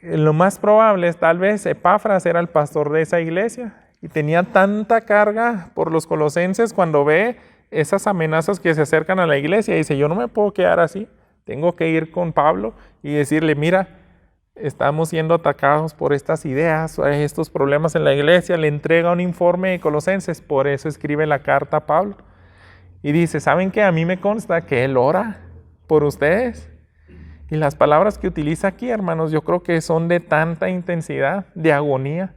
Lo más probable es tal vez Epafras era el pastor de esa iglesia y tenía tanta carga por los colosenses cuando ve esas amenazas que se acercan a la iglesia y dice, yo no me puedo quedar así, tengo que ir con Pablo y decirle, mira, estamos siendo atacados por estas ideas, estos problemas en la iglesia. Le entrega un informe de Colosenses, por eso escribe la carta a Pablo. Y dice, ¿saben qué? A mí me consta que él ora por ustedes. Y las palabras que utiliza aquí, hermanos, yo creo que son de tanta intensidad, de agonía.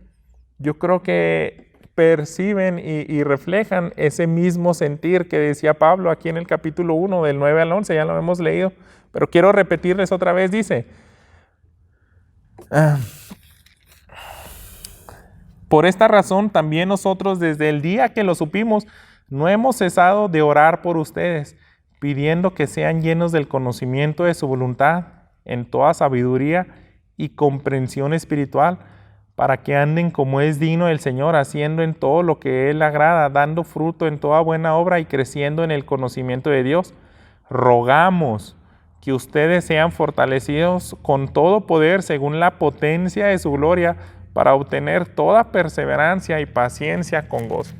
Yo creo que perciben y reflejan ese mismo sentir que decía Pablo aquí en el capítulo 1, del 9 al 11, ya lo hemos leído. Pero quiero repetirles otra vez, dice, por esta razón también nosotros desde el día que lo supimos no hemos cesado de orar por ustedes, pidiendo que sean llenos del conocimiento de su voluntad en toda sabiduría y comprensión espiritual, para que anden como es digno del Señor, haciendo en todo lo que Él agrada, dando fruto en toda buena obra y creciendo en el conocimiento de Dios. Rogamos que ustedes sean fortalecidos con todo poder según la potencia de su gloria, para obtener toda perseverancia y paciencia con gozo.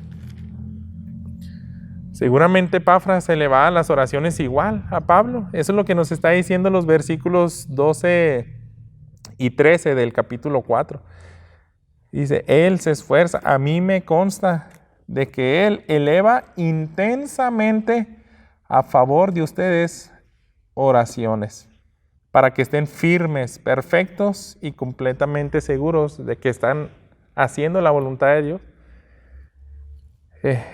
Seguramente Epafras se le va a las oraciones igual a Pablo. Eso es lo que nos está diciendo los versículos 12 y 13 del capítulo 4. Dice, él se esfuerza, a mí me consta de que él eleva intensamente a favor de ustedes oraciones, para que estén firmes, perfectos y completamente seguros de que están haciendo la voluntad de Dios.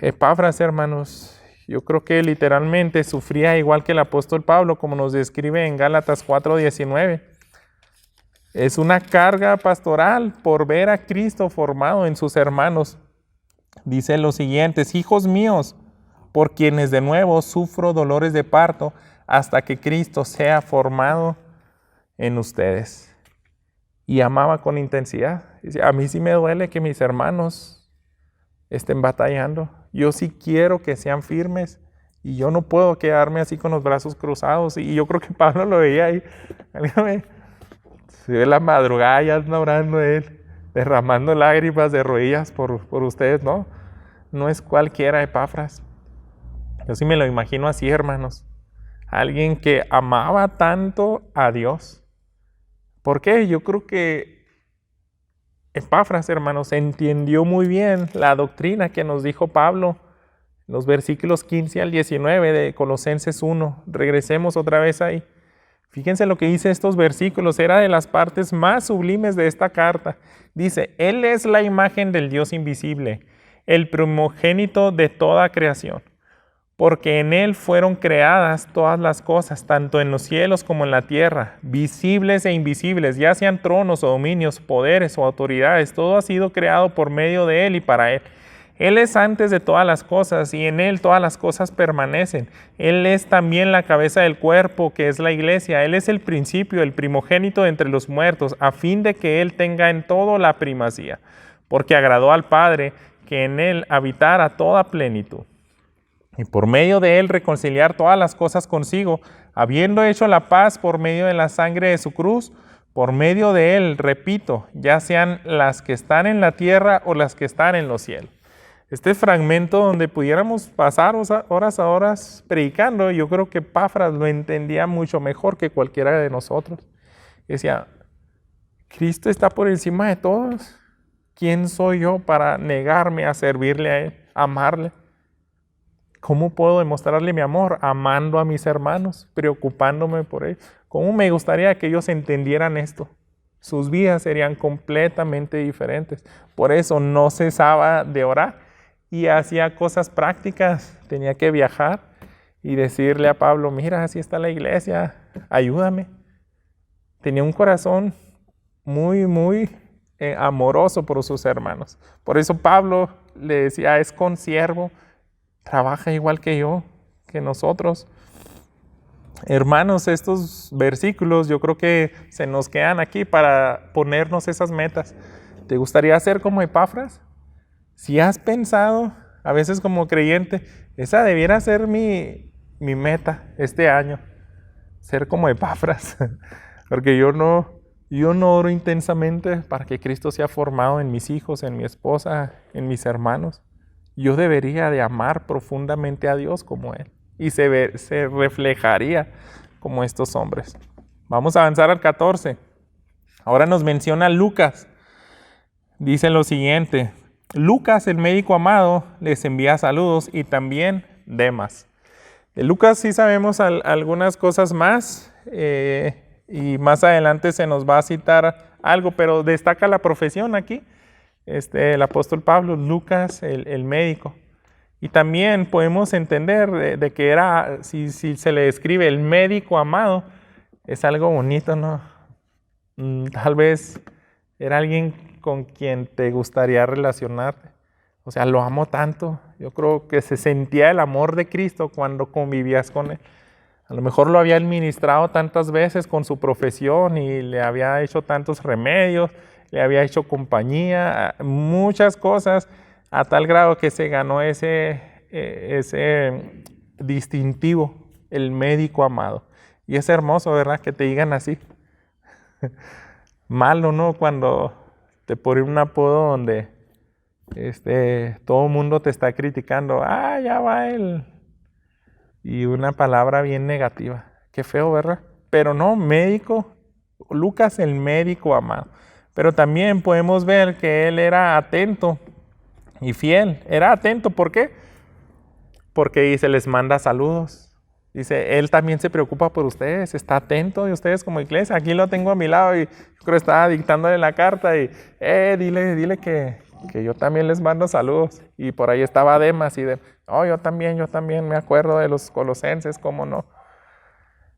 Epafras, hermanos, Yo creo que literalmente sufría igual que el apóstol Pablo, como nos describe en Gálatas 4:19. Es una carga pastoral por ver a Cristo formado en sus hermanos. Dice los siguientes: hijos míos, por quienes de nuevo sufro dolores de parto hasta que Cristo sea formado en ustedes. Y amaba con intensidad. Dice, a mí sí me duele que mis hermanos estén batallando. Yo sí quiero que sean firmes y yo no puedo quedarme así con los brazos cruzados. Y yo creo que Pablo lo veía ahí. Se ve la madrugada ya anda orando él, derramando lágrimas de rodillas por ustedes, ¿no? No es cualquiera Epafras. Yo sí me lo imagino así, hermanos. Alguien que amaba tanto a Dios. ¿Por qué? Yo creo que Epafras, hermanos, entendió muy bien la doctrina que nos dijo Pablo en los versículos 15 al 19 de Colosenses 1. Regresemos otra vez ahí. Fíjense lo que dice estos versículos, era de las partes más sublimes de esta carta. Dice, Él es la imagen del Dios invisible, el primogénito de toda creación, porque en Él fueron creadas todas las cosas, tanto en los cielos como en la tierra, visibles e invisibles, ya sean tronos o dominios, poderes o autoridades, todo ha sido creado por medio de Él y para Él. Él es antes de todas las cosas y en Él todas las cosas permanecen. Él es también la cabeza del cuerpo, que es la iglesia. Él es el principio, el primogénito de entre los muertos, a fin de que Él tenga en todo la primacía, porque agradó al Padre que en Él habitara toda plenitud. Y por medio de Él reconciliar todas las cosas consigo, habiendo hecho la paz por medio de la sangre de su cruz. Por medio de Él, repito, ya sean las que están en la tierra o las que están en los cielos. Este fragmento donde pudiéramos pasar horas a horas predicando, yo creo que Epafras lo entendía mucho mejor que cualquiera de nosotros. Decía, Cristo está por encima de todos. ¿Quién soy yo para negarme a servirle a Él, a amarle? ¿Cómo puedo demostrarle mi amor? Amando a mis hermanos, preocupándome por ellos. ¿Cómo me gustaría que ellos entendieran esto? Sus vidas serían completamente diferentes. Por eso no cesaba de orar. Y hacía cosas prácticas, tenía que viajar y decirle a Pablo, mira, así está la iglesia, ayúdame. Tenía un corazón muy amoroso por sus hermanos. Por eso Pablo le decía, es consiervo, trabaja igual que yo, que nosotros. Hermanos, estos versículos yo creo que se nos quedan aquí para ponernos esas metas. ¿Te gustaría ser como Epafras? Si has pensado, a veces como creyente, esa debiera ser mi meta este año, ser como Epafras, porque yo no oro intensamente para que Cristo sea formado en mis hijos, en mi esposa, en mis hermanos. Yo debería de amar profundamente a Dios como Él y se reflejaría como estos hombres. Vamos a avanzar al 14. Ahora nos menciona Lucas. Dice lo siguiente. Lucas, el médico amado, les envía saludos y también Demas. De Lucas sí sabemos algunas cosas más y más adelante se nos va a citar algo, pero destaca la profesión aquí. El apóstol Pablo, Lucas, el médico. Y también podemos entender de que era, si se le describe el médico amado, es algo bonito, ¿no? Tal vez era alguien con quien te gustaría relacionarte. O sea, lo amo tanto. Yo creo que se sentía el amor de Cristo cuando convivías con Él. A lo mejor lo había administrado tantas veces con su profesión y le había hecho tantos remedios, le había hecho compañía, muchas cosas, a tal grado que se ganó ese distintivo, el médico amado. Y es hermoso, ¿verdad? Que te digan así. Malo, ¿no? Cuando te ponen un apodo donde todo el mundo te está criticando. Ah, ya va él. Y una palabra bien negativa. Qué feo, ¿verdad? Pero no, médico. Lucas, el médico amado. Pero también podemos ver que él era atento y fiel. Era atento, ¿por qué? Porque dice, les manda saludos. Dice, él también se preocupa por ustedes, está atento de ustedes como iglesia. Aquí lo tengo a mi lado y yo creo que estaba dictándole la carta y dile que que yo también les mando saludos. Y por ahí estaba Demas y yo también me acuerdo de los colosenses, cómo no.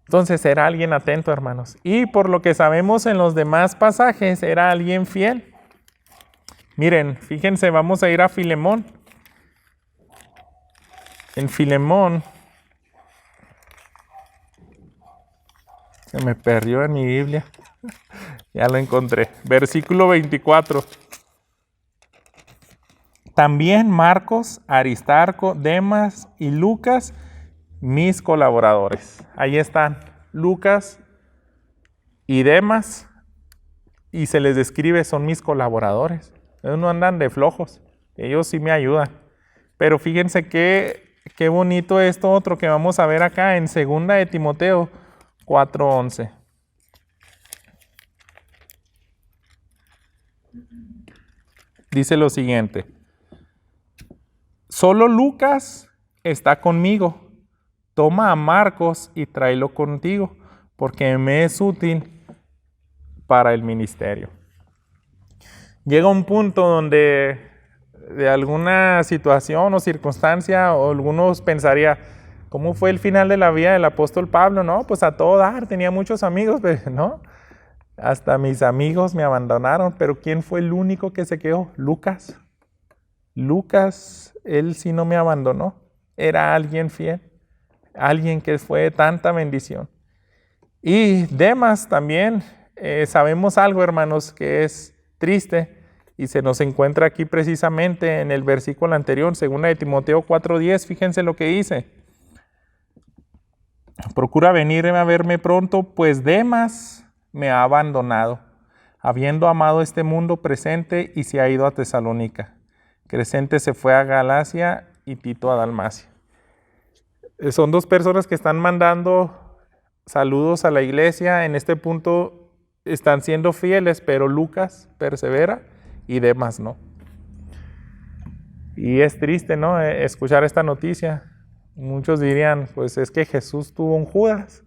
Entonces era alguien atento, hermanos. Y por lo que sabemos en los demás pasajes, era alguien fiel. Miren, fíjense, vamos a ir a Filemón. En Filemón, se me perdió en mi Biblia. Ya lo encontré. Versículo 24. También Marcos, Aristarco, Demas y Lucas, mis colaboradores. Ahí están, Lucas y Demas, y se les describe, son mis colaboradores. Ellos no andan de flojos, ellos sí me ayudan. Pero fíjense qué bonito esto otro que vamos a ver acá en 2 de Timoteo 4:11. Dice lo siguiente: solo Lucas está conmigo. Toma a Marcos y tráelo contigo, porque me es útil para el ministerio. Llega un punto donde de alguna situación o circunstancia, o algunos pensaría, ¿cómo fue el final de la vida del apóstol Pablo? No, pues a todo dar, tenía muchos amigos, pero no, hasta mis amigos me abandonaron. Pero ¿quién fue el único que se quedó? Lucas. Lucas, él sí no me abandonó, era alguien fiel, alguien que fue de tanta bendición. Y Demas también, sabemos algo, hermanos, que es triste, y se nos encuentra aquí precisamente en el versículo anterior, 2 de Timoteo 4:10. Fíjense lo que dice: procura venir a verme pronto, pues Demas me ha abandonado, habiendo amado este mundo presente, y se ha ido a Tesalónica. Crescente se fue a Galacia y Tito a Dalmacia. Son dos personas que están mandando saludos a la iglesia. En este punto están siendo fieles, pero Lucas persevera y Demas no. Y es triste, ¿no?, escuchar esta noticia. Muchos dirían, pues es que Jesús tuvo un Judas,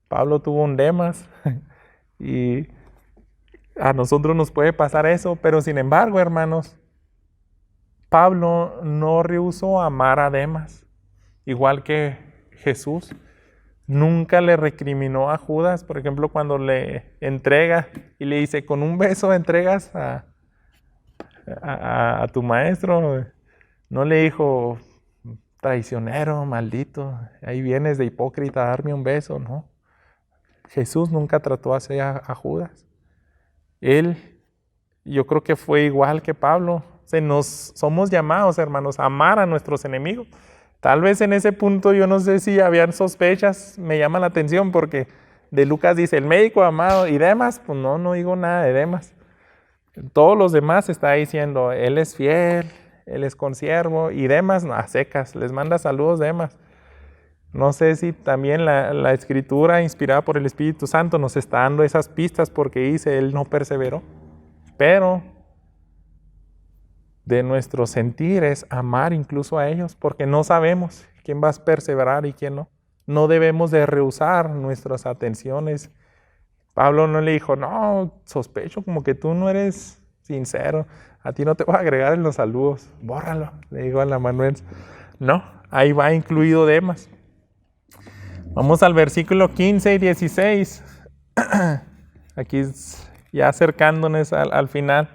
Pablo tuvo un Demas, y a nosotros nos puede pasar eso. Pero sin embargo, hermanos, Pablo no rehusó amar a Demas, igual que Jesús. Nunca le recriminó a Judas, por ejemplo, cuando le entrega y le dice, con un beso entregas a tu maestro. No le dijo, traicionero, maldito, ahí vienes de hipócrita a darme un beso, no. Jesús nunca trató así a Judas. Él, yo creo que fue igual que Pablo. Somos llamados, hermanos, a amar a nuestros enemigos. Tal vez en ese punto yo no sé si habían sospechas, me llama la atención porque de Lucas dice, el médico amado, y Demas, pues no digo nada de Demas. Todos los demás está diciendo, él es fiel, él es consiervo, y Demas, no, a secas, les manda saludos Demas. No sé si también la escritura inspirada por el Espíritu Santo nos está dando esas pistas, porque dice, él no perseveró. Pero de nuestro sentir es amar incluso a ellos, porque no sabemos quién va a perseverar y quién no. No debemos de rehusar nuestras atenciones. Pablo no le dijo, no, sospecho como que tú no eres sincero, a ti no te voy a agregar en los saludos, bórralo, le digo a la Manuel. No, ahí va incluido Demas. Vamos al versículo 15 y 16. Aquí ya acercándonos al final.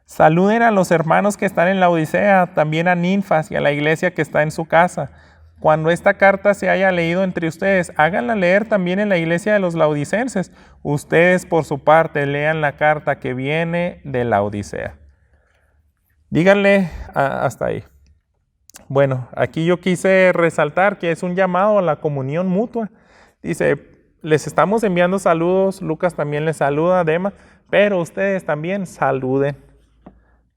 Saluden a los hermanos que están en la Odisea, también a Ninfas y a la iglesia que está en su casa. Cuando esta carta se haya leído entre ustedes, háganla leer también en la iglesia de los laodicenses. Ustedes, por su parte, lean la carta que viene de la Odisea. Díganle hasta ahí. Bueno, aquí yo quise resaltar que es un llamado a la comunión mutua. Dice, les estamos enviando saludos, Lucas también les saluda, Demas, pero ustedes también saluden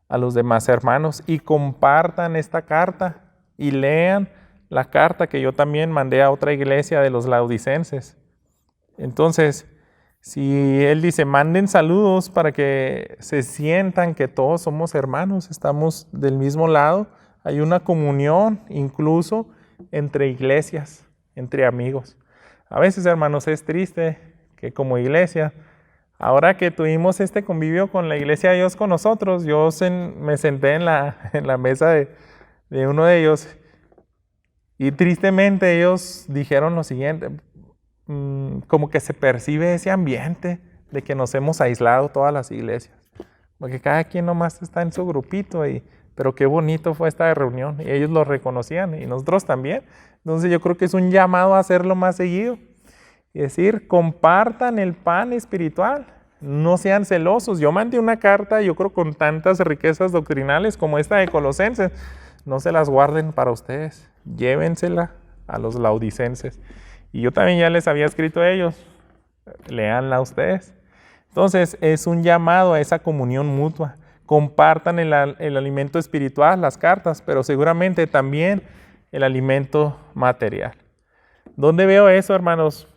a los demás hermanos y compartan esta carta y lean la carta que yo también mandé a otra iglesia de los laodicenses. Entonces, si él dice, manden saludos para que se sientan que todos somos hermanos, estamos del mismo lado, hay una comunión incluso entre iglesias, entre amigos. A veces, hermanos, es triste que como iglesia Ahora que tuvimos este convivio con la Iglesia de Dios con nosotros, me senté en la mesa de uno de ellos y tristemente ellos dijeron lo siguiente, como que se percibe ese ambiente de que nos hemos aislado todas las iglesias, porque cada quien nomás está en su grupito, pero qué bonito fue esta reunión, y ellos lo reconocían y nosotros también. Entonces yo creo que es un llamado a hacerlo más seguido. Es decir, compartan el pan espiritual, no sean celosos. Yo mandé una carta, yo creo, con tantas riquezas doctrinales como esta de Colosenses. No se las guarden para ustedes, llévensela a los laodicenses. Y yo también ya les había escrito a ellos, léanla ustedes. Entonces es un llamado a esa comunión mutua. Compartan el alimento espiritual, las cartas, pero seguramente también el alimento material. ¿Dónde veo eso, hermanos?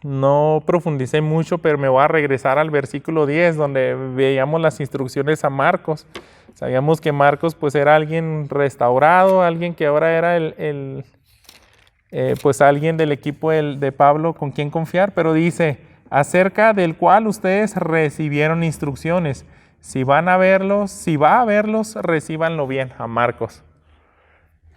No profundicé mucho, pero me voy a regresar al versículo 10, donde veíamos las instrucciones a Marcos. Sabíamos que Marcos pues era alguien restaurado, alguien que ahora era pues alguien del equipo de Pablo con quien confiar, pero dice, acerca del cual ustedes recibieron instrucciones. Si va a verlos, recíbanlo bien, a Marcos.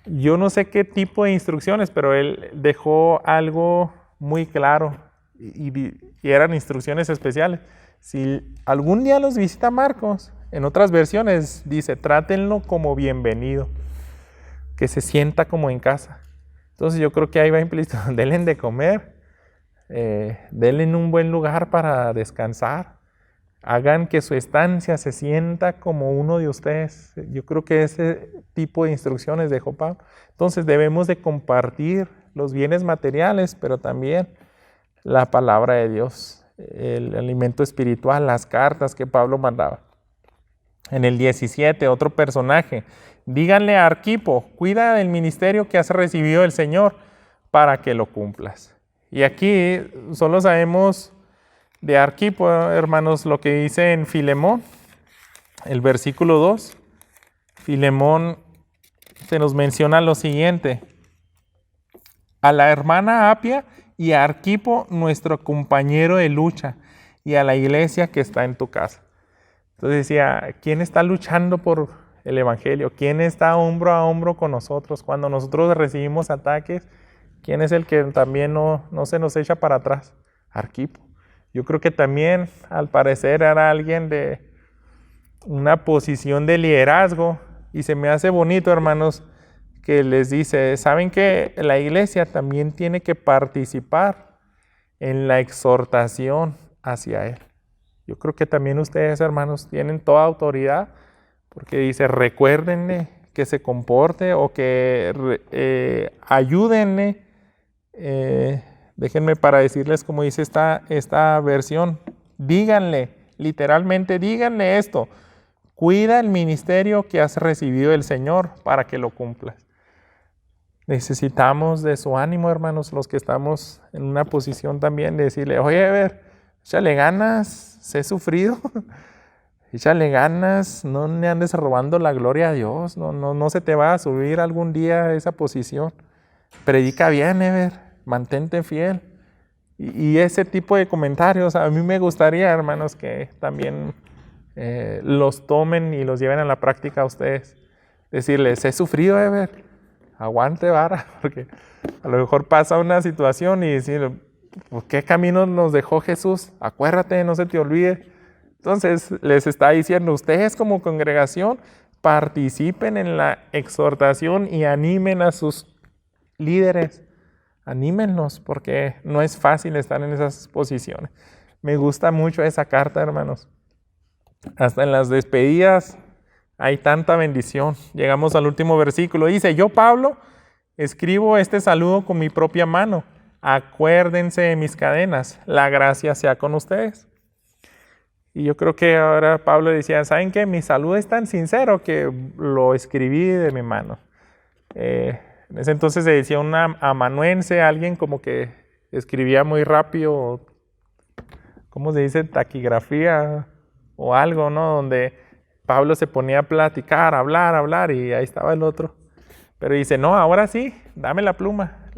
Yo no sé qué tipo de instrucciones, pero él dejó algo muy claro y eran instrucciones especiales. Si algún día los visita Marcos, en otras versiones dice, trátenlo como bienvenido, que se sienta como en casa. Entonces yo creo que ahí va implícito, denle de comer, denle un buen lugar para descansar, hagan que su estancia se sienta como uno de ustedes. Yo creo que ese tipo de instrucciones dejó Pablo. Entonces debemos de compartir los bienes materiales, pero también la palabra de Dios, el alimento espiritual, las cartas que Pablo mandaba. En el 17, otro personaje, díganle a Arquipo, cuida del ministerio que has recibido del Señor para que lo cumplas. Y aquí solo sabemos de Arquipo, hermanos, lo que dice en Filemón, el versículo 2. Filemón se nos menciona lo siguiente: a la hermana Apia y a Arquipo, nuestro compañero de lucha, y a la iglesia que está en tu casa. Entonces decía, ¿quién está luchando por el evangelio? ¿Quién está hombro a hombro con nosotros? Cuando nosotros recibimos ataques, ¿quién es el que también no se nos echa para atrás? Arquipo. Yo creo que también, al parecer, era alguien de una posición de liderazgo, y se me hace bonito, hermanos, que les dice, ¿saben que la iglesia también tiene que participar en la exhortación hacia él? Yo creo que también ustedes, hermanos, tienen toda autoridad, porque dice, recuérdenle que se comporte o que ayúdenle. Déjenme para decirles como dice esta versión, díganle, literalmente díganle esto, cuida el ministerio que has recibido del Señor para que lo cumplas. Necesitamos de su ánimo, hermanos, los que estamos en una posición también de decirle, oye, a ver, échale ganas, sé sufrido, échale ganas, no le andes robando la gloria a Dios, no se te va a subir algún día a esa posición. Predica bien, Ever, mantente fiel. Y ese tipo de comentarios, a mí me gustaría, hermanos, que también los tomen y los lleven a la práctica a ustedes. Decirles, he sufrido, Ever, aguante vara, porque a lo mejor pasa una situación y decir, ¿por qué camino nos dejó Jesús? Acuérdate, no se te olvide. Entonces les está diciendo, ustedes como congregación participen en la exhortación y animen a sus líderes. Anímenlos, porque no es fácil estar en esas posiciones. Me gusta mucho esa carta, hermanos. Hasta en las despedidas hay tanta bendición. Llegamos al último versículo. Dice, yo, Pablo, escribo este saludo con mi propia mano. Acuérdense de mis cadenas. La gracia sea con ustedes. Y yo creo que ahora Pablo decía, ¿saben qué? Mi saludo es tan sincero que lo escribí de mi mano. En ese entonces se decía un amanuense, alguien como que escribía muy rápido, ¿cómo se dice? Taquigrafía o algo, ¿no? Donde Pablo se ponía a platicar, a hablar, y ahí estaba el otro. Pero dice, no, ahora sí, dame la pluma.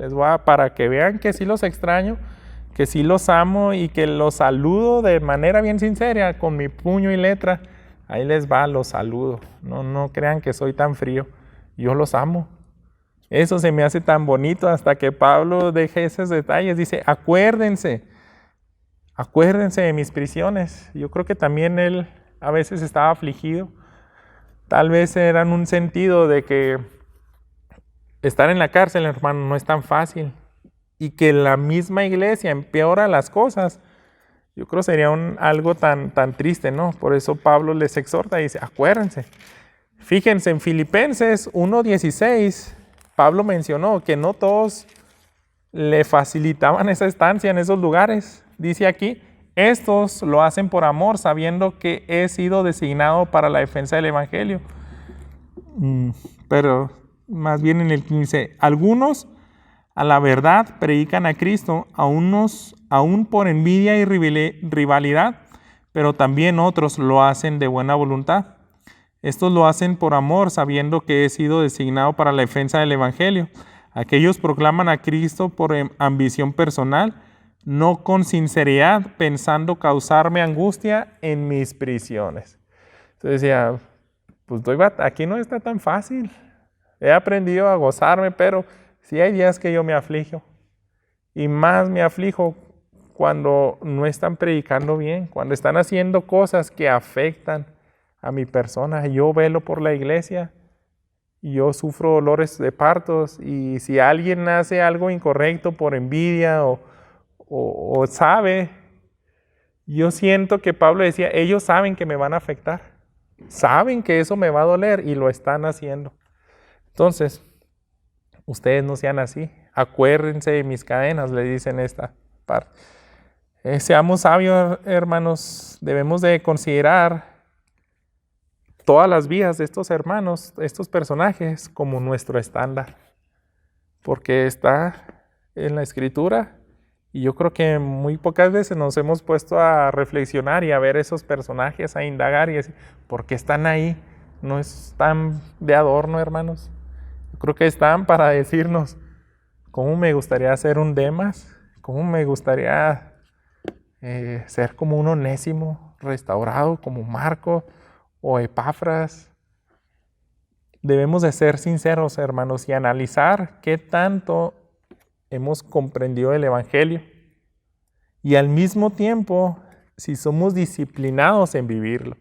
Para que vean que sí los extraño, que sí los amo y que los saludo de manera bien sincera, con mi puño y letra. Ahí les va, los saludo. No crean que soy tan frío. Yo los amo. Eso se me hace tan bonito hasta que Pablo deje esos detalles. Dice, acuérdense de mis prisiones. Yo creo que también él a veces estaba afligido. Tal vez era en un sentido de que estar en la cárcel, hermano, no es tan fácil. Y que la misma iglesia empeora las cosas. Yo creo que sería algo tan triste, ¿no? Por eso Pablo les exhorta y dice, acuérdense. Fíjense, en Filipenses 1:16, Pablo mencionó que no todos le facilitaban esa estancia en esos lugares. Dice aquí, estos lo hacen por amor, sabiendo que he sido designado para la defensa del evangelio. Pero más bien en el 15, algunos a la verdad predican a Cristo, aún por envidia y rivalidad, pero también otros lo hacen de buena voluntad. Estos lo hacen por amor, sabiendo que he sido designado para la defensa del evangelio. Aquellos proclaman a Cristo por ambición personal, no con sinceridad, pensando causarme angustia en mis prisiones. Entonces decía, pues aquí no está tan fácil. He aprendido a gozarme, pero sí hay días que yo me aflijo. Y más me aflijo cuando no están predicando bien, cuando están haciendo cosas que afectan a mi persona. Yo velo por la iglesia y yo sufro dolores de partos, y si alguien hace algo incorrecto por envidia o sabe, yo siento que Pablo decía, ellos saben que me van a afectar, saben que eso me va a doler y lo están haciendo. Entonces, ustedes no sean así, acuérdense de mis cadenas, le dicen esta parte. Seamos sabios, hermanos, debemos de considerar todas las vidas de estos hermanos, estos personajes, como nuestro estándar, porque está en la Escritura, y yo creo que muy pocas veces nos hemos puesto a reflexionar y a ver esos personajes, a indagar y decir, ¿por qué están ahí? No están de adorno, hermanos. Yo creo que están para decirnos, ¿cómo me gustaría ser un Demas? ¿Cómo me gustaría ser como un Onésimo restaurado, como Marco o Epafras? Debemos de ser sinceros, hermanos, y analizar qué tanto hemos comprendido el Evangelio y al mismo tiempo si somos disciplinados en vivirlo.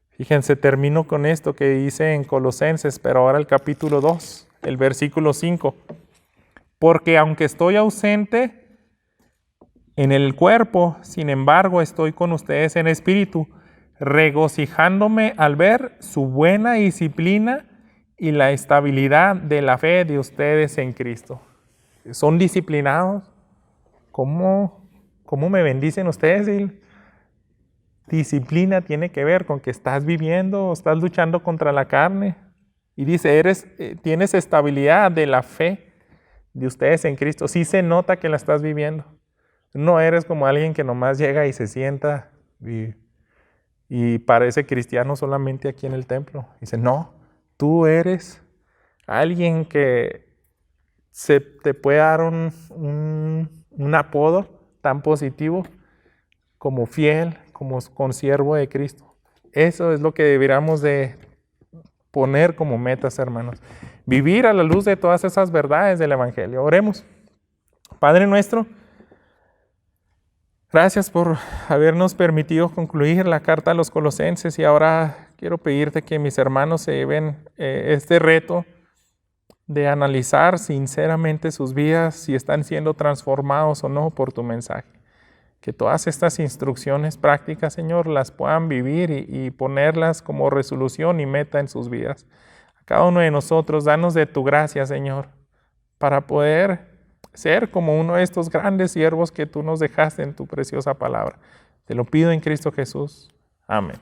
Fíjense, termino con esto que dice en Colosenses, pero ahora el capítulo 2, el versículo 5. Porque aunque estoy ausente en el cuerpo, sin embargo estoy con ustedes en espíritu, regocijándome al ver su buena disciplina y la estabilidad de la fe de ustedes en Cristo. ¿Son disciplinados? ¿Cómo me bendicen ustedes? Disciplina tiene que ver con que estás viviendo, estás luchando contra la carne. Y dice, tienes estabilidad de la fe de ustedes en Cristo. Sí se nota que la estás viviendo. No eres como alguien que nomás llega y se sienta y parece cristiano solamente aquí en el templo. Dice, no, tú eres alguien que te puede dar un apodo tan positivo como fiel, como consiervo de Cristo. Eso es lo que deberíamos de poner como metas, hermanos. Vivir a la luz de todas esas verdades del Evangelio. Oremos. Padre nuestro, gracias por habernos permitido concluir la carta a los Colosenses, y ahora quiero pedirte que mis hermanos se lleven este reto de analizar sinceramente sus vidas, si están siendo transformados o no por tu mensaje. Que todas estas instrucciones prácticas, Señor, las puedan vivir y ponerlas como resolución y meta en sus vidas. A cada uno de nosotros, danos de tu gracia, Señor, para poder ser como uno de estos grandes siervos que tú nos dejaste en tu preciosa palabra. Te lo pido en Cristo Jesús. Amén.